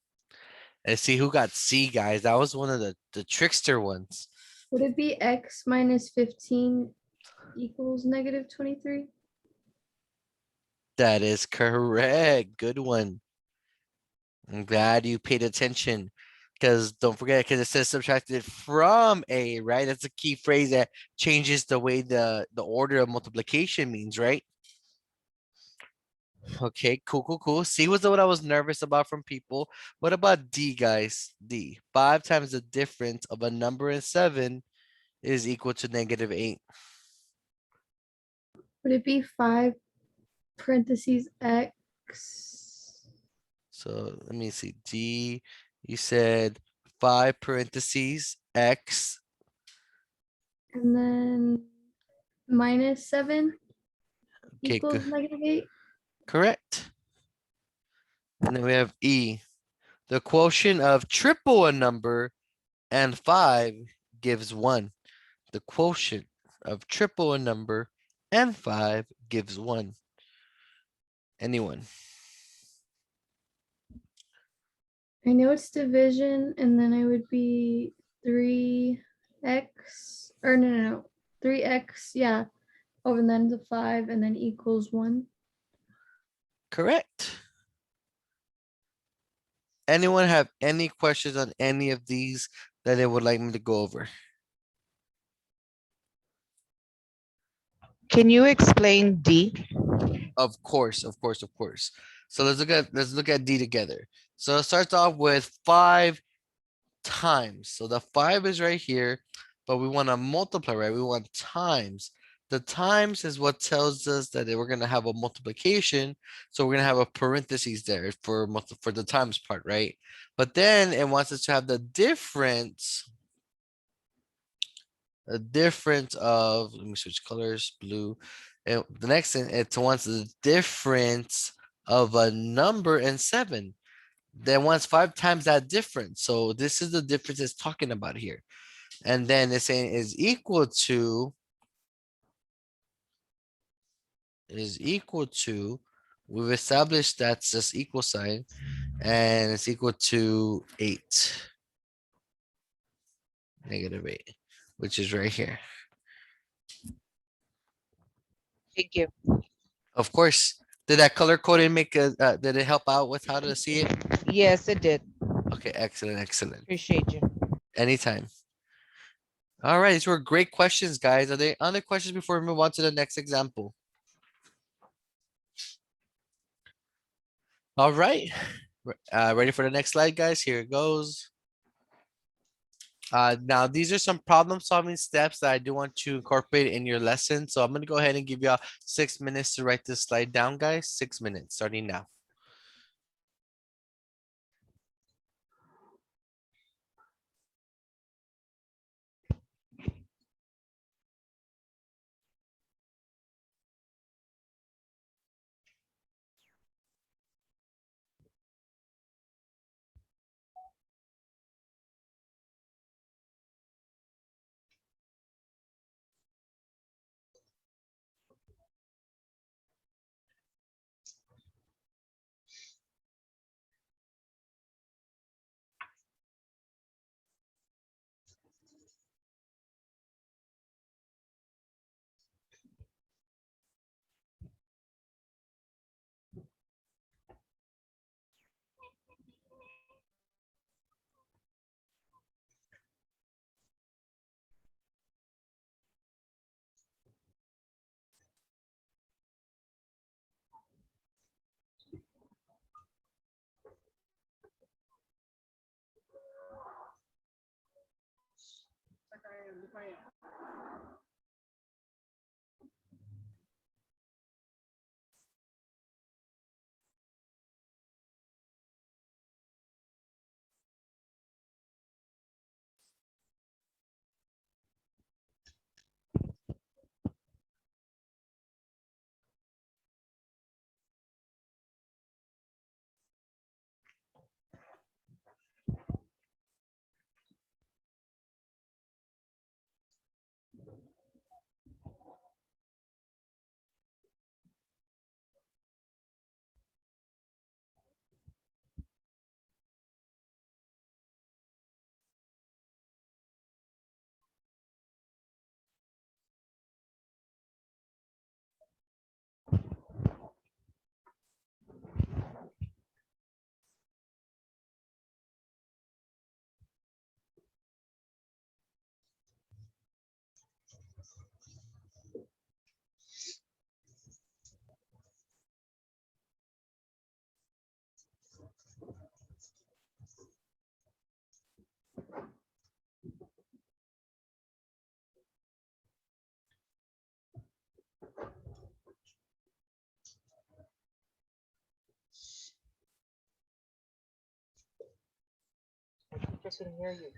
[SPEAKER 1] let's see who got C, guys. That was one of the trickster ones.
[SPEAKER 2] Would it be x minus 15 equals -23?
[SPEAKER 1] That is correct. Good one. I'm glad you paid attention. Because don't forget, because it says subtracted from A, right? That's a key phrase that changes the way the order of multiplication means, right? Okay, cool, cool, cool. C was the one I was nervous about from people. What about D, guys? D. 5 times the difference of a number and 7 is equal to -8.
[SPEAKER 2] Would it be 5 parentheses x?
[SPEAKER 1] So let me see. D, you said 5 parentheses X.
[SPEAKER 2] And then -7
[SPEAKER 1] Okay,
[SPEAKER 2] equals
[SPEAKER 1] good.
[SPEAKER 2] -8?
[SPEAKER 1] Correct. And then we have E. The quotient of triple a number and 5 gives 1. The quotient of triple a number and 5 gives 1. Anyone?
[SPEAKER 2] I know it's division, and then it would be 3x, or no, 3x, yeah, over then the 5, and then equals 1.
[SPEAKER 1] Correct. Anyone have any questions on any of these that they would like me to go over?
[SPEAKER 6] Can you explain D?
[SPEAKER 1] Of course, of course, of course. So let's look at D together. So it starts off with 5 times. So the 5 is right here, but we want to multiply, right? We want times. The times is what tells us that we're going to have a multiplication. So we're going to have a parentheses there for the times part, right? But then it wants us to have the difference. A difference of, let me switch colors, blue. And the next thing, it wants the difference of a number and 7. Then wants 5 times that difference. So this is the difference it's talking about here. And then it's saying is equal to, we've established that's just equal sign, and it's equal to 8. -8, which is right here.
[SPEAKER 6] Thank you.
[SPEAKER 1] Of course, did that color coding did it help out with how to see it?
[SPEAKER 6] Yes, it did.
[SPEAKER 1] Okay, excellent, excellent.
[SPEAKER 6] Appreciate you.
[SPEAKER 1] Anytime. All right, these were great questions, guys. Are there other questions before we move on to the next example? All right. Ready for the next slide, guys? Here it goes. Now these are some problem solving steps that I do want to incorporate in your lesson. So I'm gonna go ahead and give y'all 6 minutes to write this slide down, guys. 6 minutes starting now.
[SPEAKER 6] Doesn't hear you.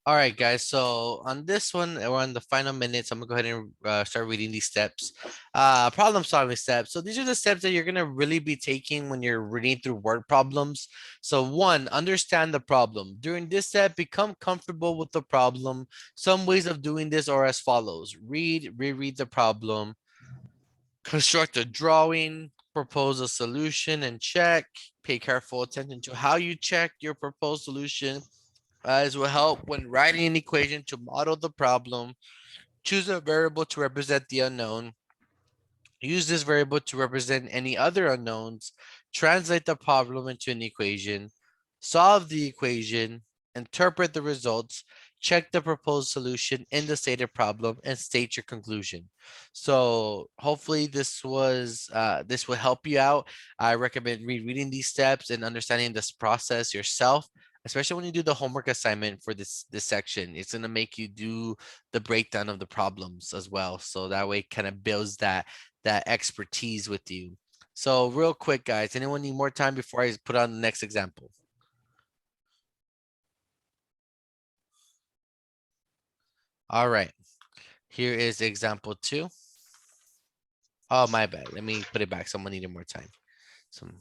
[SPEAKER 1] All right, guys. So on this one, we're on the final minutes. I'm gonna go ahead and start reading these steps. Problem solving steps. So these are the steps that you're gonna really be taking when you're reading through word problems. So one, understand the problem. During this step, become comfortable with the problem. Some ways of doing this are as follows: read, reread the problem, construct a drawing, propose a solution, and check. Pay careful attention to how you check your proposed solution, as will help when writing an equation to model the problem. Choose a variable to represent the unknown. Use this variable to represent any other unknowns. Translate the problem into an equation. Solve the equation. Interpret the results. Check the proposed solution in the stated problem and state your conclusion. So hopefully this will help you out. I recommend rereading these steps and understanding this process yourself, especially when you do the homework assignment for this section. It's gonna make you do the breakdown of the problems as well. So that way it kind of builds that expertise with you. So real quick, guys, anyone need more time before I put on the next example? All right, here is example 2. Oh, my bad. Let me put it back. Someone needed more time. Some.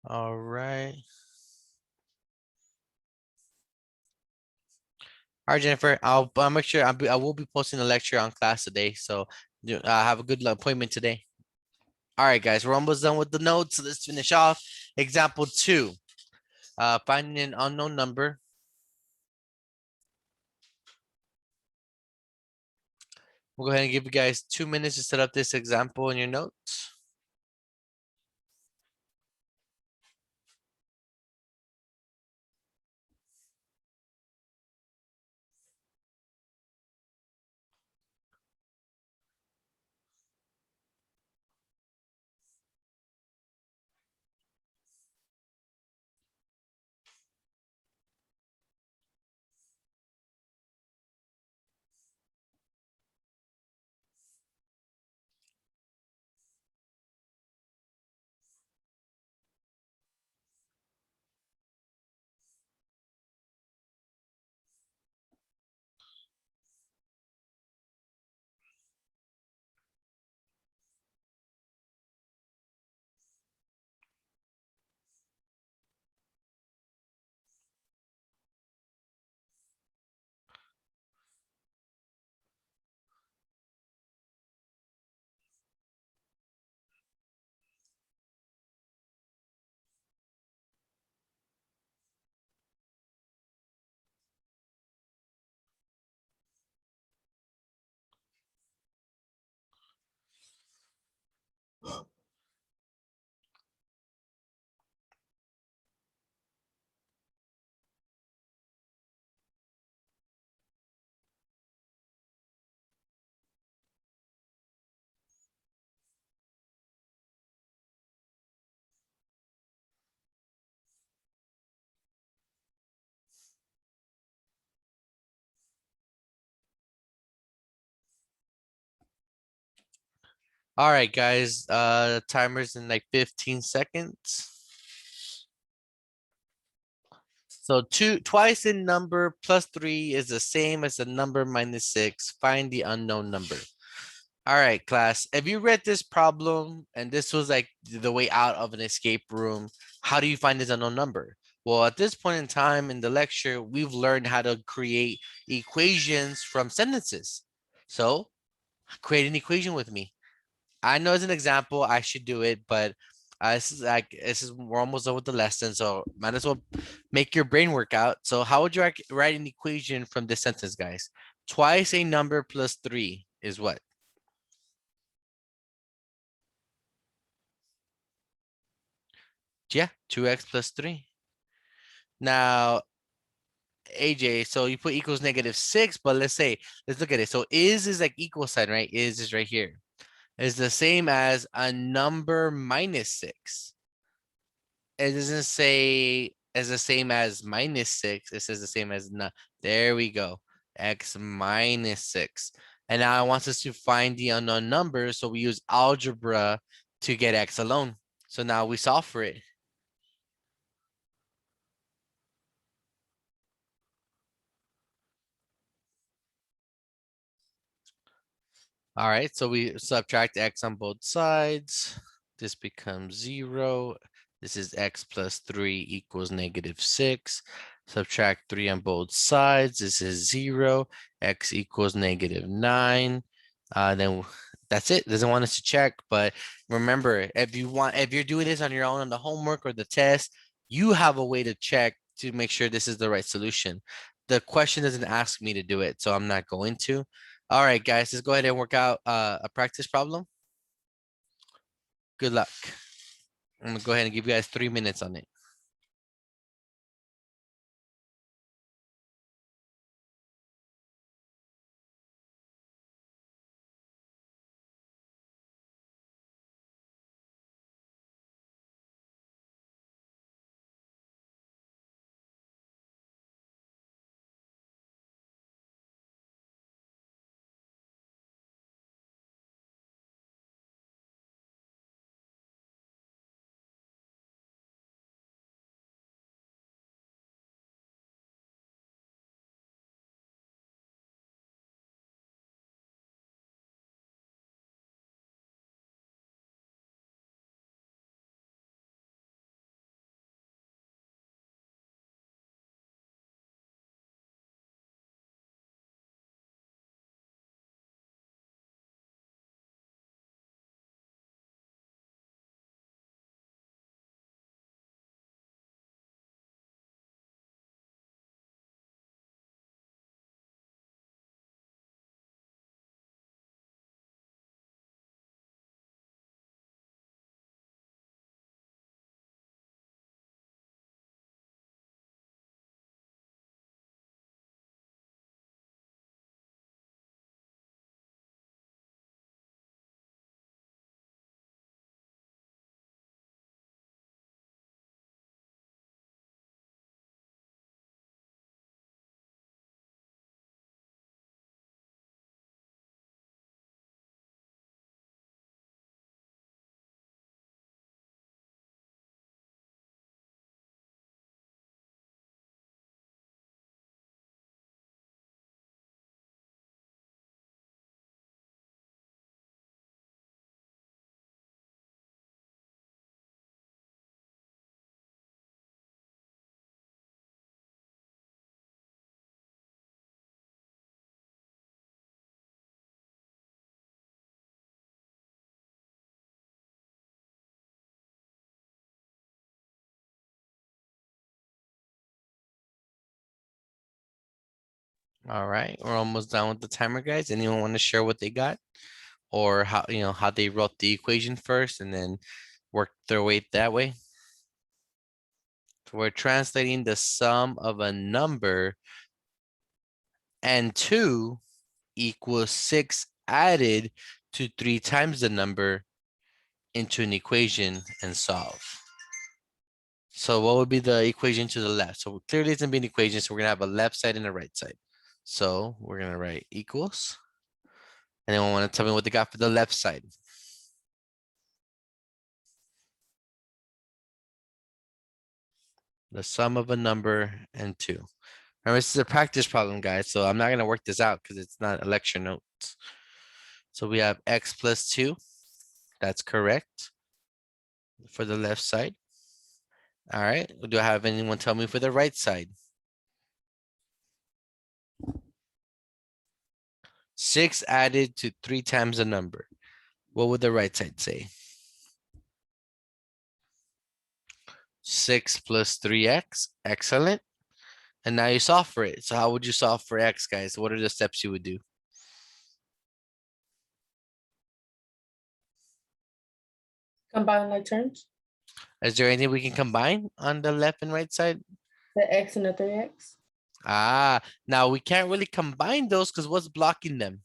[SPEAKER 1] All right. All right, Jennifer. I'll make sure I will be posting a lecture on class today. So have a good appointment today. All right, guys. We're almost done with the notes. So let's finish off. Example 2. Finding an unknown number. We'll go ahead and give you guys 2 minutes to set up this example in your notes. All right, guys, timer's in like 15 seconds. So twice in number plus 3 is the same as the number minus 6. Find the unknown number. All right, class. If you read this problem and this was like the way out of an escape room, how do you find this unknown number? Well, at this point in time in the lecture, we've learned how to create equations from sentences. So create an equation with me. I know as an example, I should do it, but we're almost done with the lesson, so might as well make your brain work out. So how would you write an equation from this sentence, guys? Twice a number plus 3 is what? Yeah, 2x plus 3. Now, AJ, so you put equals -6, but let's look at it. So is like equal sign, right? Is right here. Is the same as a number minus 6. It doesn't say as the same as -6. It says the same as not. There we go. X minus 6. And now it wants us to find the unknown number. So we use algebra to get X alone. So now we solve for it. All right, so we subtract X on both sides. This becomes 0. This is X plus 3 equals -6. Subtract 3 on both sides. This is 0. X equals -9. Then that's it. Doesn't want us to check, but remember, if you're doing this on your own on the homework or the test, you have a way to check to make sure this is the right solution. The question doesn't ask me to do it, so I'm not going to. All right, guys, let's go ahead and work out a practice problem. Good luck. I'm gonna go ahead and give you guys 3 minutes on it. All right, we're almost done with the timer, guys. Anyone want to share what they got? Or how they wrote the equation first and then work their way that way? So we're translating the sum of a number and 2 equals 6 added to 3 times the number into an equation and solve. So what would be the equation to the left? So clearly it's gonna be an equation, so we're gonna have a left side and a right side. So we're gonna write equals. Anyone want to tell me what they got for the left side? The sum of a number and 2. Remember, this is a practice problem, guys, so I'm not gonna work this out because it's not a lecture notes. So we have x plus 2. That's correct for the left side. All right. Do I have anyone tell me for the right side? 6 added to 3 times the number. What would the right side say? 6 plus 3x. Excellent. And now you solve for it. So how would you solve for x, guys? What are the steps you would do?
[SPEAKER 3] Combine like terms,
[SPEAKER 1] Is there anything we can combine on the left and right side?
[SPEAKER 3] the x and the 3x,
[SPEAKER 1] Ah, now we can't really combine those because what's blocking them?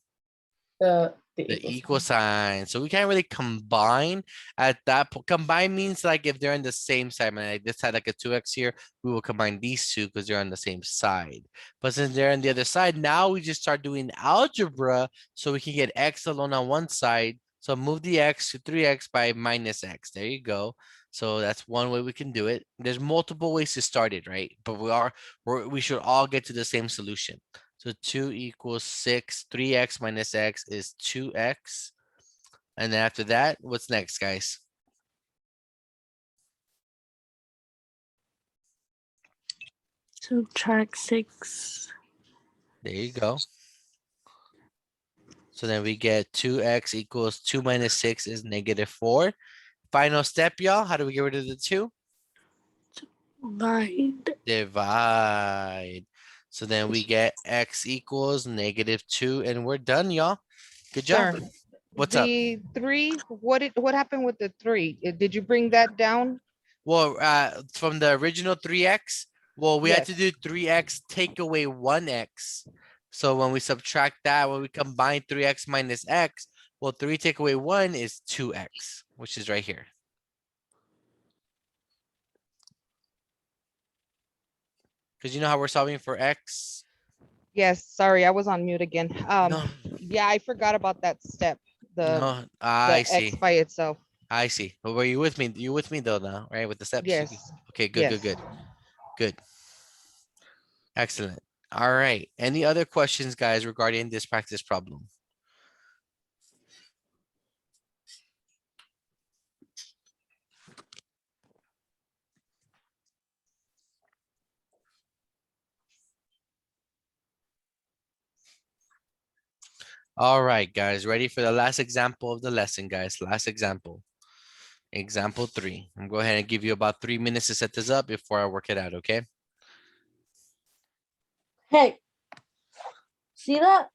[SPEAKER 3] the
[SPEAKER 1] The
[SPEAKER 3] equal
[SPEAKER 1] equal
[SPEAKER 3] sign.
[SPEAKER 1] sign. So we can't really combine at that point. Combine means like if they're on the same side, like this had like a 2x here, we will combine these two because they're on the same side. But since they're on the other side, now we just start doing algebra so we can get x alone on one side. So move the x to 3x by minus x. There you go. So that's one way we can do it. There's multiple ways to start it, right? But we should all get to the same solution. So 2 equals 6, 3x minus x is 2x. And then after that, what's next, guys?
[SPEAKER 7] Subtract 6.
[SPEAKER 1] There you go. So then we get 2x equals 2 minus 6 is -4. Final step, y'all. How do we get rid of the 2?
[SPEAKER 7] Divide.
[SPEAKER 1] Divide. So then we get x equals -2 and we're done, y'all. Good job.
[SPEAKER 6] Sir,
[SPEAKER 1] What's up?
[SPEAKER 6] the 3, what happened with the 3? Did you bring that down?
[SPEAKER 1] Well, from the original 3x, well, we had to do
[SPEAKER 6] Yes.
[SPEAKER 1] 3x take away 1x. So when we subtract that, when we combine 3x minus x, well, 3 take away 1 is 2x, which is right here. Because you know how we're solving for x?
[SPEAKER 6] Yes, sorry, I was on mute again.
[SPEAKER 1] No,
[SPEAKER 6] Yeah, I forgot about that step,
[SPEAKER 1] no, I
[SPEAKER 6] the X
[SPEAKER 1] see.
[SPEAKER 6] by itself.
[SPEAKER 1] I see. But were you with me? You with me though now, right? With the steps?
[SPEAKER 6] Yes,
[SPEAKER 1] Okay, good, good,
[SPEAKER 6] yes.
[SPEAKER 1] good, good. Excellent. All right. Any other questions, guys, regarding this practice problem? All right, guys, ready for the last example of the lesson, guys? Last example. Example 3. I'm going to go ahead and give you about 3 minutes to set this up before I work it out, okay?
[SPEAKER 7] Hey, see that?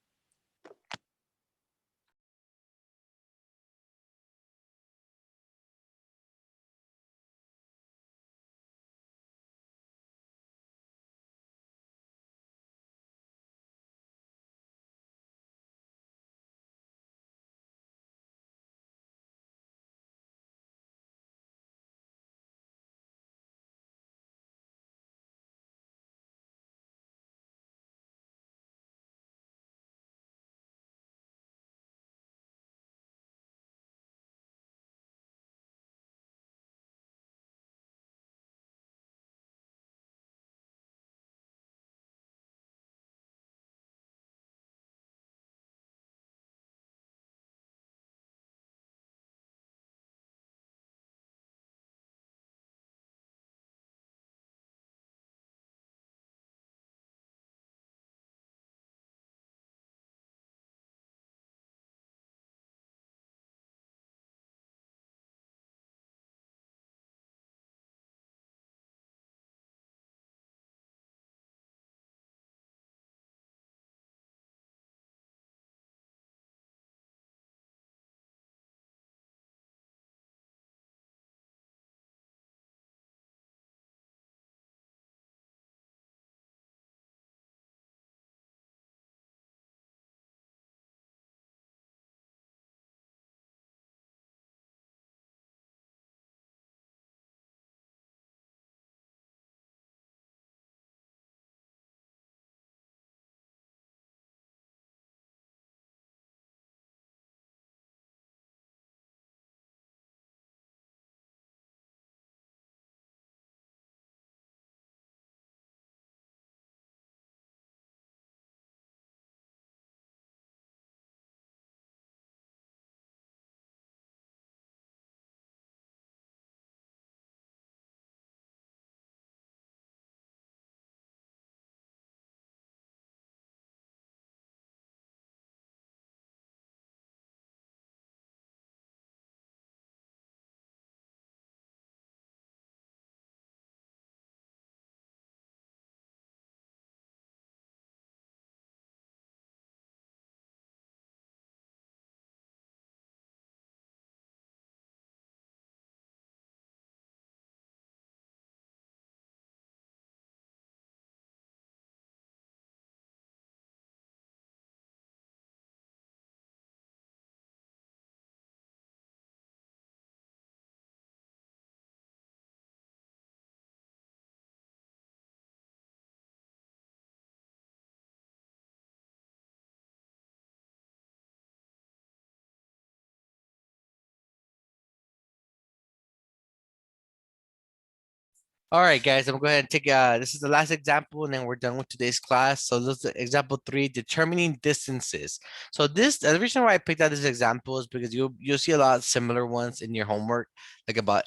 [SPEAKER 1] All right, guys, I'm gonna go ahead and take this is the last example, and then we're done with today's class. So this is example 3, determining distances. So this the reason why I picked out this example is because you'll see a lot of similar ones in your homework, like about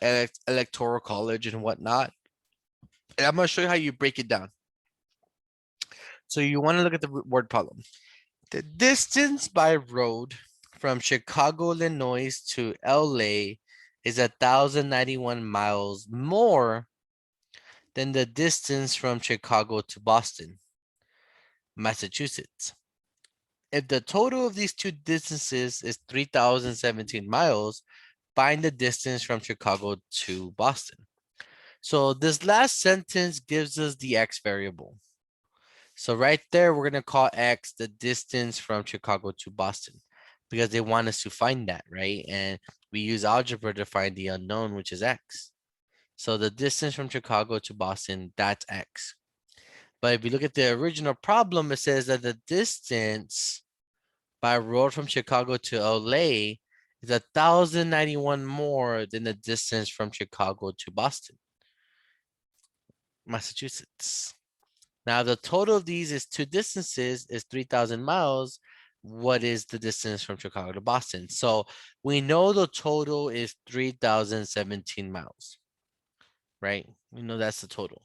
[SPEAKER 1] electoral college and whatnot. And I'm gonna show you how you break it down. So you want to look at the word problem. The distance by road from Chicago, Illinois to LA is 1,091 miles more than the distance from Chicago to Boston, Massachusetts. If the total of these two distances is 3,017 miles, find the distance from Chicago to Boston. So this last sentence gives us the X variable. So right there, we're gonna call X the distance from Chicago to Boston because they want us to find that, right? And we use algebra to find the unknown, which is X. So the distance from Chicago to Boston, that's X. But if you look at the original problem, it says that the distance by road from Chicago to LA is 1,091 more than the distance from Chicago to Boston, Massachusetts. Now the total of these is two distances is 3,000 miles. What is the distance from Chicago to Boston? So we know the total is 3,017 miles, right? We know that's the total.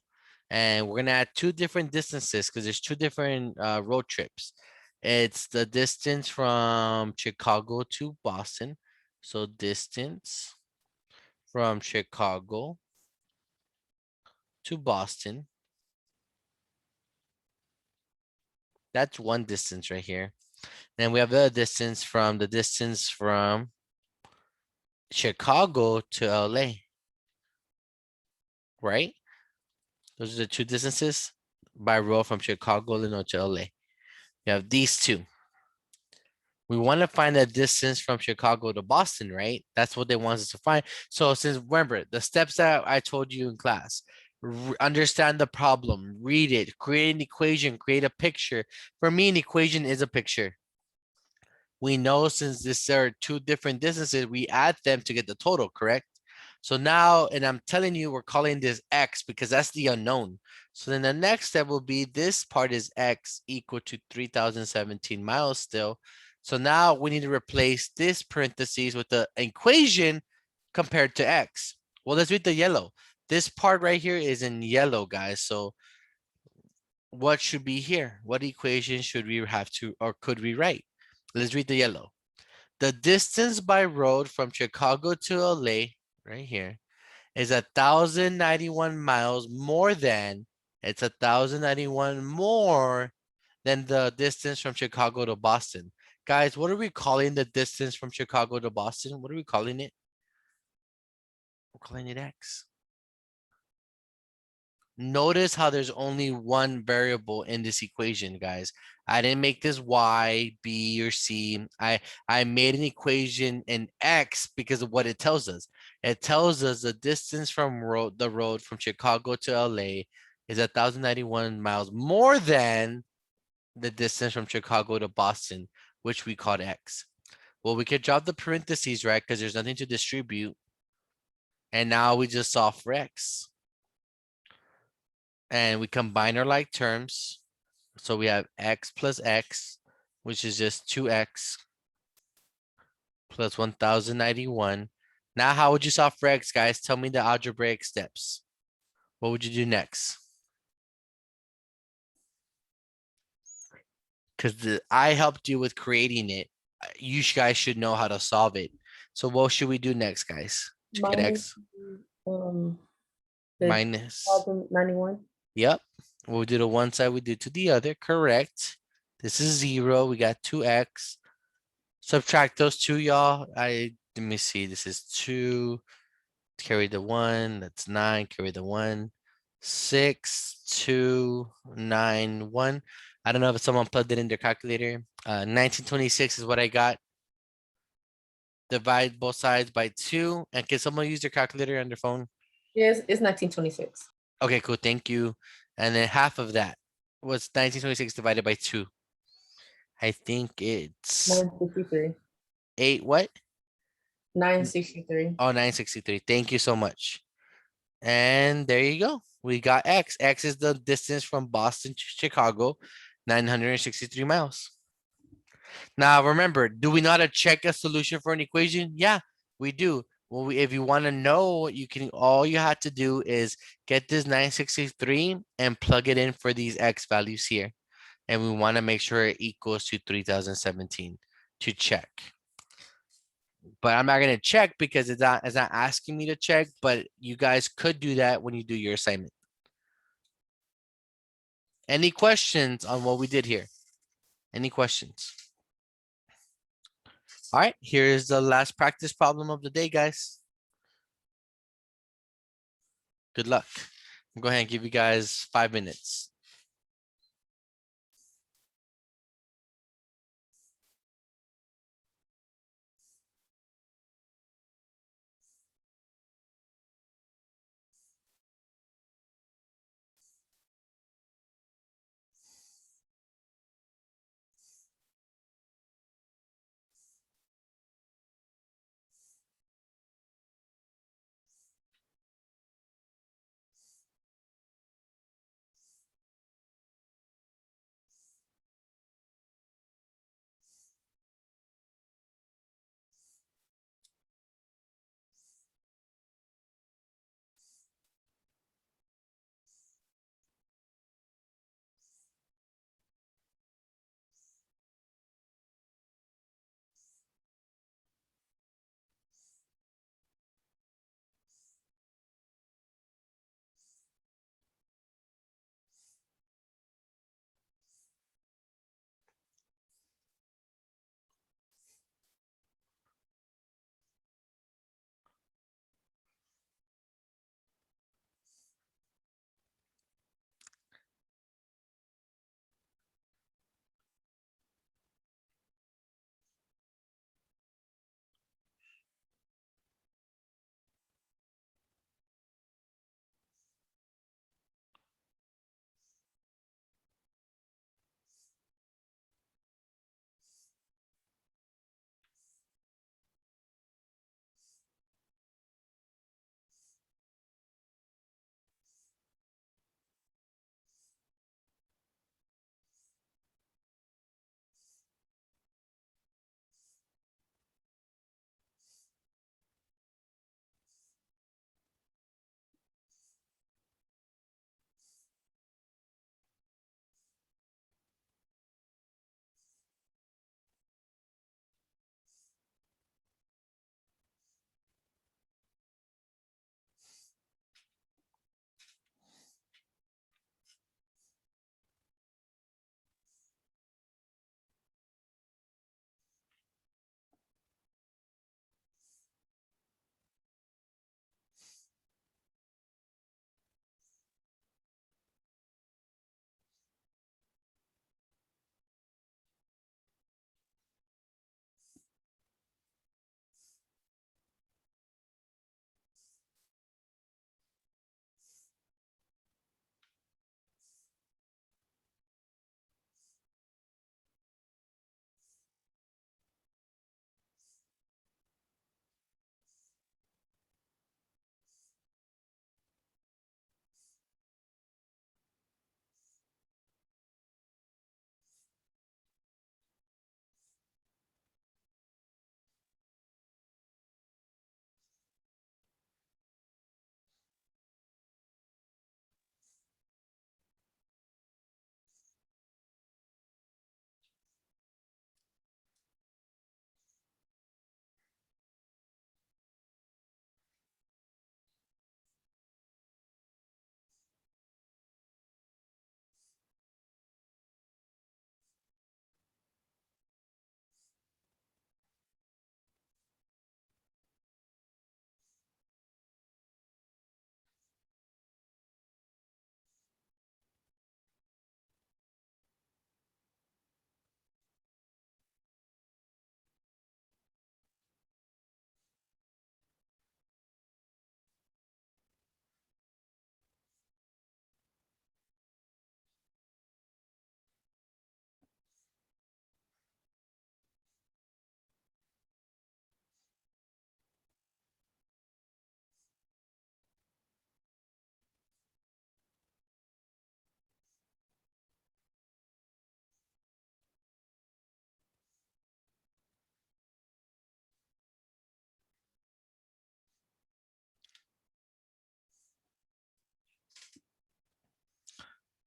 [SPEAKER 1] And we're gonna add two different distances because there's two different road trips. It's the distance from Chicago to Boston. So distance from Chicago to Boston. That's one distance right here. Then we have the distance from Chicago to LA, right? Those are the two distances by road from Chicago, Illinois to LA. You have these two. We want to find the distance from Chicago to Boston, right? That's what they want us to find. So since remember the steps that I told you in class, understand the problem, read it, create an equation, create a picture. For me, an equation is a picture. We know since these are two different distances, we add them to get the total, correct? So now, and I'm telling you, we're calling this X because that's the unknown. So then the next step will be this part is X equal to 3,017 miles still. So now we need to replace this parentheses with the equation compared to X. Well, let's read the yellow. This part right here is in yellow, guys. So what should be here? What equation should we have to, or could we write? Let's read the yellow. The distance by road from Chicago to LA, right here, is 1,091 miles more than, it's 1,091 more than the distance from Chicago to Boston. Guys, what are we calling the distance from Chicago to Boston? What are we calling it? We're calling it X. Notice how there's only one variable in this equation, guys. I didn't make this Y, B, or C. I made an equation in X because of what it tells us. It tells us the distance from the road from Chicago to LA is 1,091 miles more than the distance from Chicago to Boston, which we called X. Well, we could drop the parentheses, right? Because there's nothing to distribute. And now we just solve for X. And we combine our like terms. So we have X plus X, which is just 2X plus 1,091. Now, how would you solve for X, guys? Tell me the algebraic steps. What would you do next? Because I helped you with creating it. You guys should know how to solve it. So what should we do next, guys? To get X
[SPEAKER 3] the
[SPEAKER 1] minus.
[SPEAKER 3] 91.
[SPEAKER 1] Yep. We'll do the one side, we do to the other. Correct. This is 0. We got 2X. Subtract those two, y'all. Let me see. This is 2. Carry the 1. That's 9. Carry the 1. 6, 2, 9, 1. I don't know if someone plugged it in their calculator. 1926 is what I got. Divide both sides by 2. And can someone use their calculator on their phone?
[SPEAKER 3] Yes, it's 1926.
[SPEAKER 1] Okay, cool. Thank you. And then half of that was 1926 divided by 2. I think it's
[SPEAKER 3] 963.
[SPEAKER 1] 8 what?
[SPEAKER 3] 963.
[SPEAKER 1] Oh, 963. Thank you so much. And there you go. We got X. X is the distance from Boston to Chicago, 963 miles. Now remember, do we not check a solution for an equation? Yeah, we do. Well, if you want to know, you can, all you have to do is get this 963 and plug it in for these X values here. And we want to make sure it equals to 3017 to check. But I'm not going to check because it's not asking me to check, but you guys could do that when you do your assignment. Any questions on what we did here? Any questions? All right, here's the last practice problem of the day, guys. Good luck. Go ahead and give you guys 5 minutes.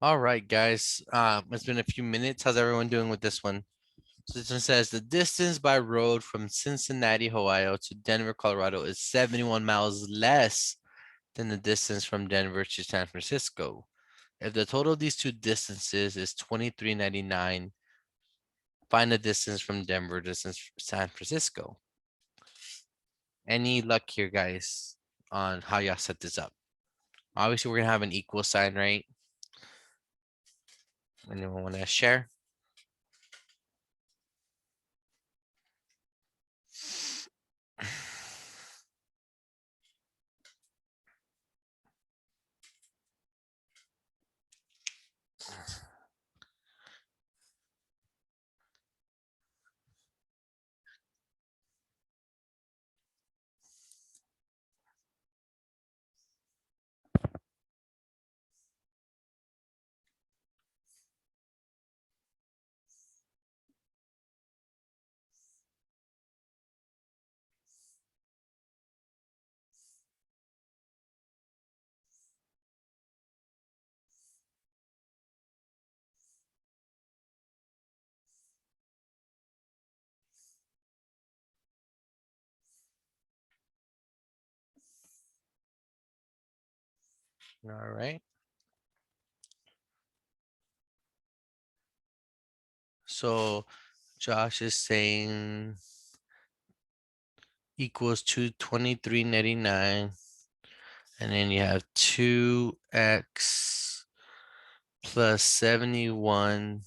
[SPEAKER 1] All right, guys. It's been a few minutes. How's everyone doing with this one? So this one says the distance by road from Cincinnati, Ohio to Denver, Colorado is 71 miles less than the distance from Denver to San Francisco. If the total of these two distances is 23.99, find the distance from Denver to San Francisco. Any luck here, guys, on how y'all set this up? Obviously, we're gonna have an equal sign, right? Anyone want to share? All right. So Josh is saying equals to 23.99. And then you have 2x plus 71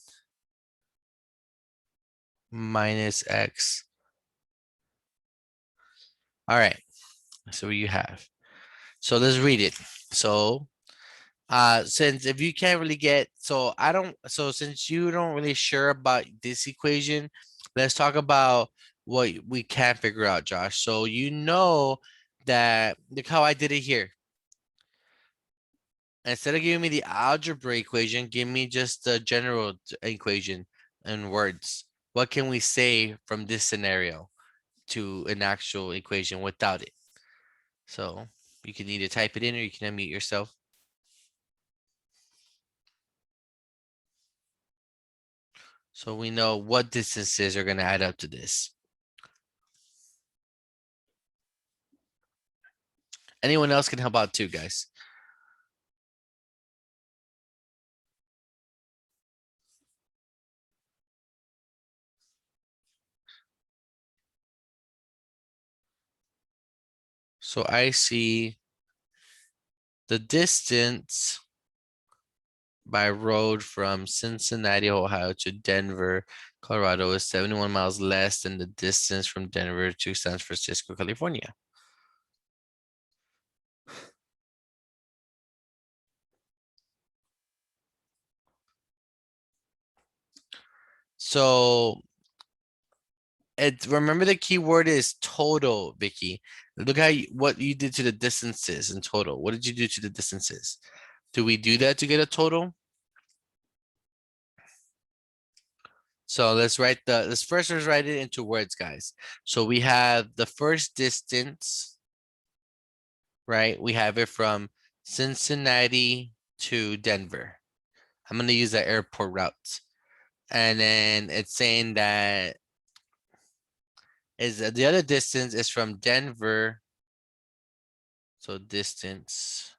[SPEAKER 1] minus x. All right. So you have. So let's read it. So since if you can't really get, so since you don't really sure about this equation, let's talk about what we can figure out, Josh. So you know that, look how I did it here. Instead of giving me the algebra equation, give me just the general equation in words. What can we say from this scenario to an actual equation without it? So you can either type it in or you can unmute yourself. So we know what distances are going to add up to this. Anyone else can help out too, guys. So I see the distance by road from Cincinnati, Ohio to Denver, Colorado is 71 miles less than the distance from Denver to San Francisco, California. So remember the key word is total, Vicky. Look how what you did to the distances in total. What did you do to the distances? Do we do that to get a total? So let's write let's first write it into words, guys. So we have the first distance, right? We have it from Cincinnati to Denver. I'm going to use the airport route. And then it's saying that the other distance is from Denver. So distance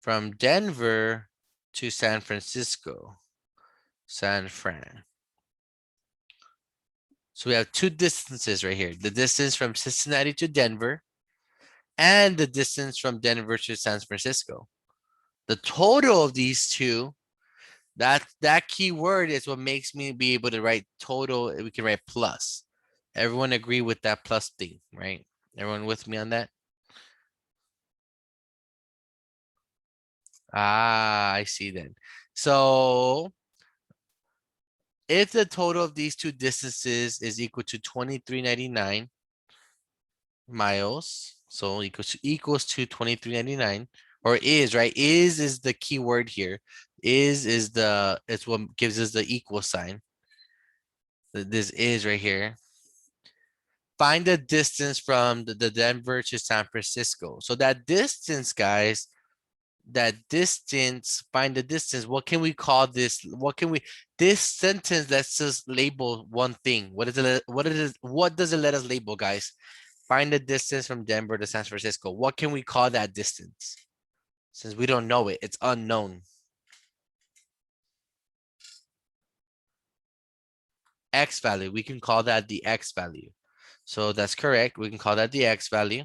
[SPEAKER 1] from Denver to San Francisco, San Fran. So we have two distances right here. The distance from Cincinnati to Denver and the distance from Denver to San Francisco. The total of these two, that key word is what makes me be able to write total. We can write plus. Everyone agree with that plus thing, right? Everyone with me on that? Ah, I see then. So if the total of these two distances is equal to 23.99 miles, so equals to 23.99, or is, right? Is the key word here. Is what gives us the equal sign. This is right here. Find the distance from the Denver to San Francisco. So that distance, guys, that distance, find the distance. What can we call this? This sentence let's just label one thing. What is it? What does it let us label, guys? Find the distance from Denver to San Francisco. What can we call that distance? Since we don't know it, it's unknown. X value, we can call that the X value. So that's correct. We can call that the X value.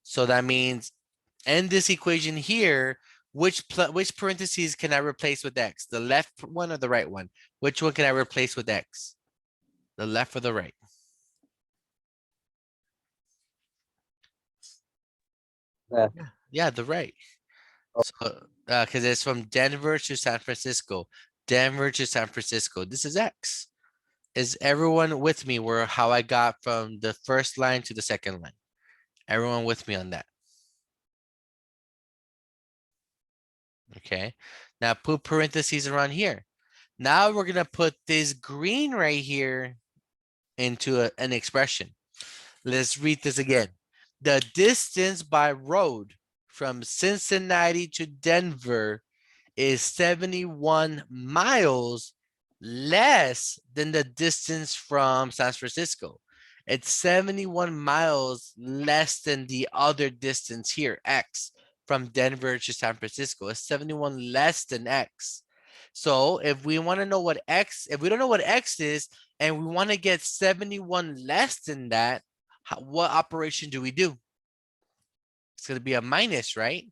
[SPEAKER 1] So that means in this equation here, which parentheses can I replace with X? The left one or the right one? Which one can I replace with X? The left or the right?
[SPEAKER 8] Left.
[SPEAKER 1] Yeah, the right. So, because it's from Denver to San Francisco. Denver to San Francisco. This is X. Is everyone with me where how I got from the first line to the second line? Everyone with me on that? Okay. Now put parentheses around here. Now we're gonna put this green right here into an expression. Let's read this again. The distance by road from Cincinnati to Denver is 71 miles less than the distance from San Francisco. It's 71 miles less than the other distance here, X, from Denver to San Francisco. It's 71 less than X. So if we want to know what X, if we don't know what X is, and we want to get 71 less than that, what operation do we do? It's going to be a minus, right?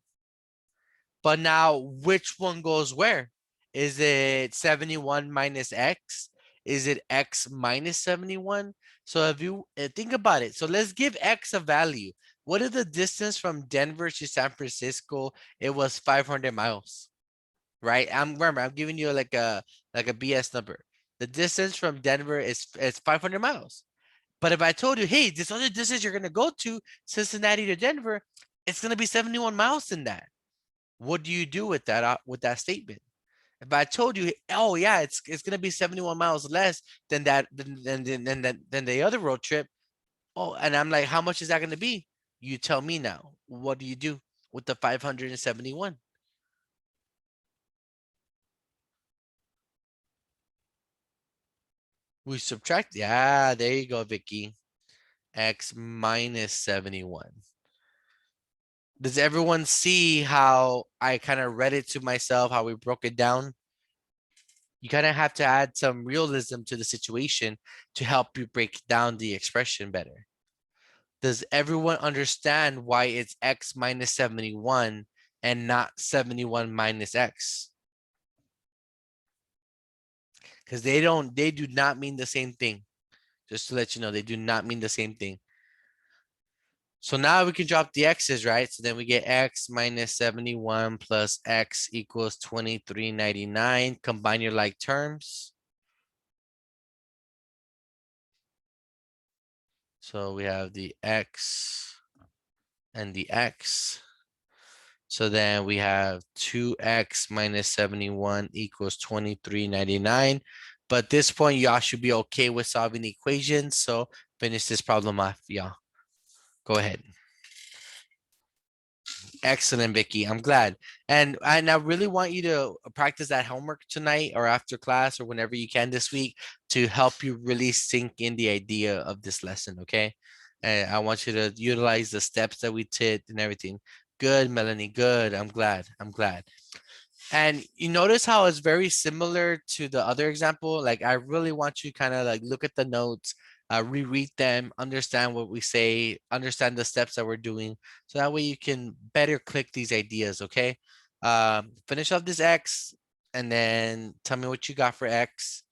[SPEAKER 1] But now which one goes where? Is it 71 minus X? Is it X minus 71? So if you think about it, so let's give X a value. What is the distance from Denver to San Francisco? It was 500 miles, right? Remember, I'm giving you like a BS number. The distance from Denver is 500 miles. But if I told you, hey, this other distance you're gonna go to Cincinnati to Denver, it's gonna be 71 miles in that. What do you do with that statement? If I told you, oh yeah, it's gonna be 71 miles less than that than the other road trip. Oh, and I'm like, how much is that gonna be? You tell me now. What do you do with the 571? We subtract. Yeah, there you go, Vicky. X minus 71. Does everyone see how I kind of read it to myself, how we broke it down? You kind of have to add some realism to the situation to help you break down the expression better. Does everyone understand why it's X minus 71 and not 71 minus X? Because they do not mean the same thing. Just to let you know, they do not mean the same thing. So now we can drop the x's, right? So then we get X minus 71 plus X equals 2399. Combine your like terms. So we have the X and the X. So then we have 2X minus 71 equals 2399. But at this point, y'all should be okay with solving equations. So finish this problem off, y'all. Go ahead. Excellent, Vicky. I'm glad. And I really want you to practice that homework tonight or after class or whenever you can this week to help you really sink in the idea of this lesson, okay? And I want you to utilize the steps that we did and everything. Good, Melanie. Good. I'm glad. I'm glad. And you notice how it's very similar to the other example. Like I really want you kind of like look at the notes, reread them, understand what we say, understand the steps that we're doing. So that way you can better click these ideas, okay? Finish off this X and then tell me what you got for X.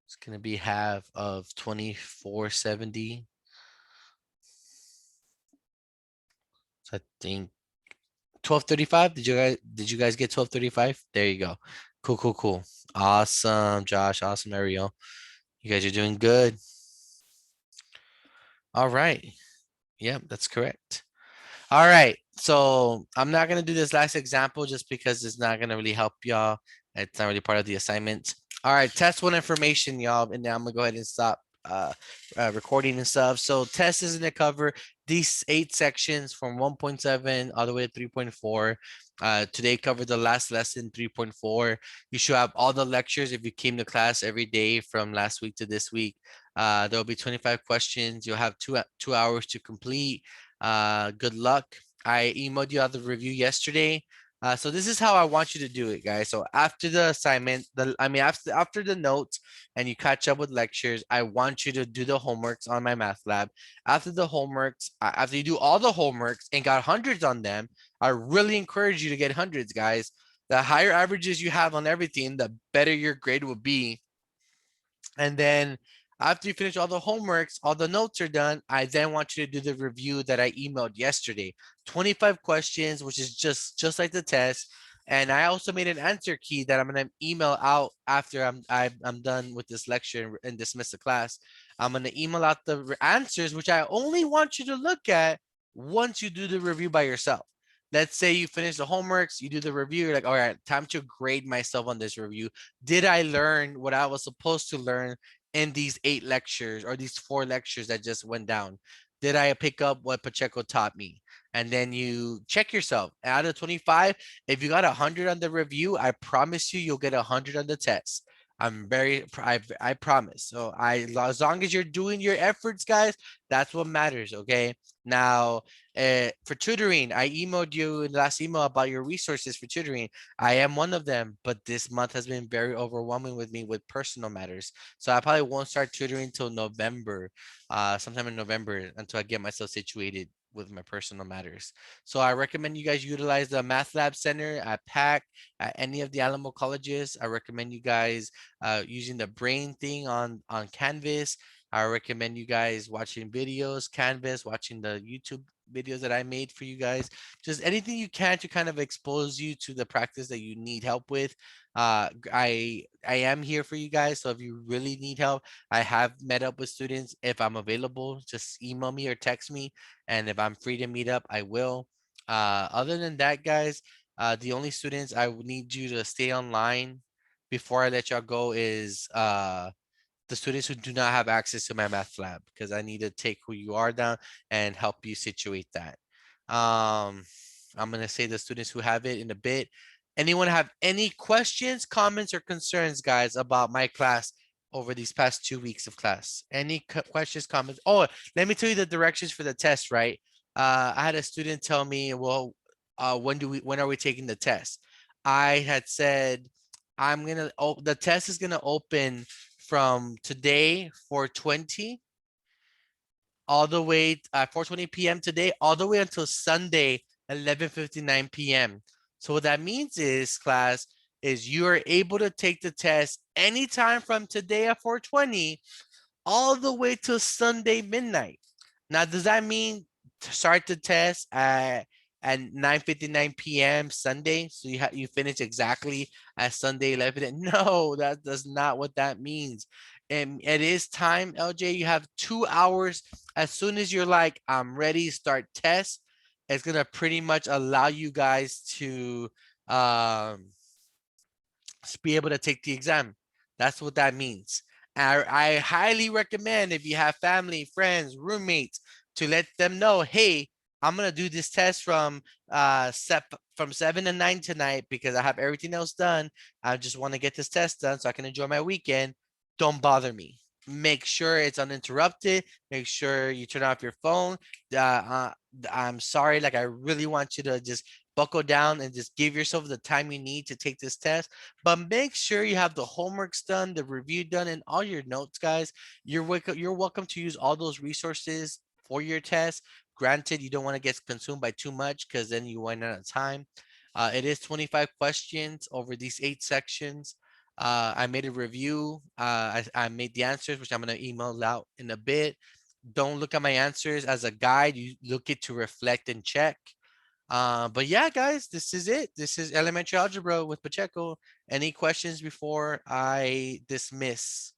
[SPEAKER 1] It's gonna be half of 2470. So I think 1235. Did you guys get 1235? There you go. Cool, cool, cool. Awesome, Josh. Awesome, Ariel. You guys are doing good. All right. Yep, that's correct. All right. So I'm not gonna do this last example just because it's not gonna really help y'all It's not really part of the assignment. All right, test one information, y'all, and now I'm gonna go ahead and stop recording and stuff. So test is gonna cover these 8 sections from 1.7 all the way to 3.4. Today covered the last lesson, 3.4. You should have all the lectures if you came to class every day from last week to this week. There'll be 25 questions. You'll have 2 hours to complete. Good luck. I emailed you out the review yesterday. So this is how I want you to do it, guys. So after the assignment, after the notes, and you catch up with lectures, I want you to do the homeworks on my math lab. After the homeworks, after you do all the homeworks and got hundreds on them, I really encourage you to get hundreds, guys. The higher averages you have on everything, the better your grade will be. And then after you finish all the homeworks, all the notes are done, I then want you to do the review that I emailed yesterday. 25 questions, which is just like the test. And I also made an answer key that I'm gonna email out after I'm done with this lecture and dismiss the class. I'm gonna email out the answers, which I only want you to look at once you do the review by yourself. Let's say you finish the homeworks, you do the review, you're like, all right, time to grade myself on this review. Did I learn what I was supposed to learn in these 8 lectures or these 4 lectures that just went down? Did I pick up what Pacheco taught me? And then you check yourself. Out of 25, if you got 100 on the review, I promise you, you'll get 100 on the test. I promise. So as long as you're doing your efforts, guys, that's what matters. Okay. Now, for tutoring, I emailed you in the last email about your resources for tutoring. I am one of them, but this month has been very overwhelming with me with personal matters. So I probably won't start tutoring till November, sometime in November, until I get myself situated with my personal matters. So I recommend you guys utilize the Math Lab Center at PAC, at any of the Alamo colleges. I recommend you guys using the brain thing on Canvas. I recommend you guys watching videos, Canvas, watching the YouTube videos that I made for you guys. Just anything you can to kind of expose you to the practice that you need help with. I am here for you guys. So if you really need help, I have met up with students. If I'm available, just email me or text me. And if I'm free to meet up, I will. Other than that, guys, the only students I would need you to stay online before I let y'all go is the students who do not have access to my math lab, because I need to take who you are down and help you situate that. I'm gonna say the students who have it in a bit. Anyone have any questions, comments, or concerns, guys, about my class over these past 2 weeks of class? Any questions, comments? Oh, let me tell you the directions for the test, right? I had a student tell me, well, when are we taking the test? I had said, the test is gonna open from today 4:20 all the way 4:20 p.m. today all the way until Sunday 11:59 p.m. So what that means is, class, is you are able to take the test anytime from today at 4:20 all the way till Sunday midnight. Now, does that mean to start the test at 9:59 p.m. Sunday, so you finish exactly at Sunday 11? No, that does not what that means. And it is time, LJ. You have 2 hours. As soon as you're like, I'm ready, start test. It's gonna pretty much allow you guys to be able to take the exam. That's what that means. I highly recommend, if you have family, friends, roommates, to let them know, hey, I'm gonna do this test from from 7 to 9 tonight because I have everything else done. I just want to get this test done so I can enjoy my weekend. Don't bother me. Make sure it's uninterrupted. Make sure you turn off your phone. I'm sorry, like I really want you to just buckle down and just give yourself the time you need to take this test. But make sure you have the homeworks done, the review done, and all your notes, guys. You're welcome to use all those resources for your test. Granted, you don't want to get consumed by too much because then you run out of time. It is 25 questions over these 8 sections. I made a review. I made the answers, which I'm going to email out in a bit. Don't look at my answers as a guide. You look it to reflect and check. But yeah, guys, this is it. This is elementary algebra with Pacheco. Any questions before I dismiss?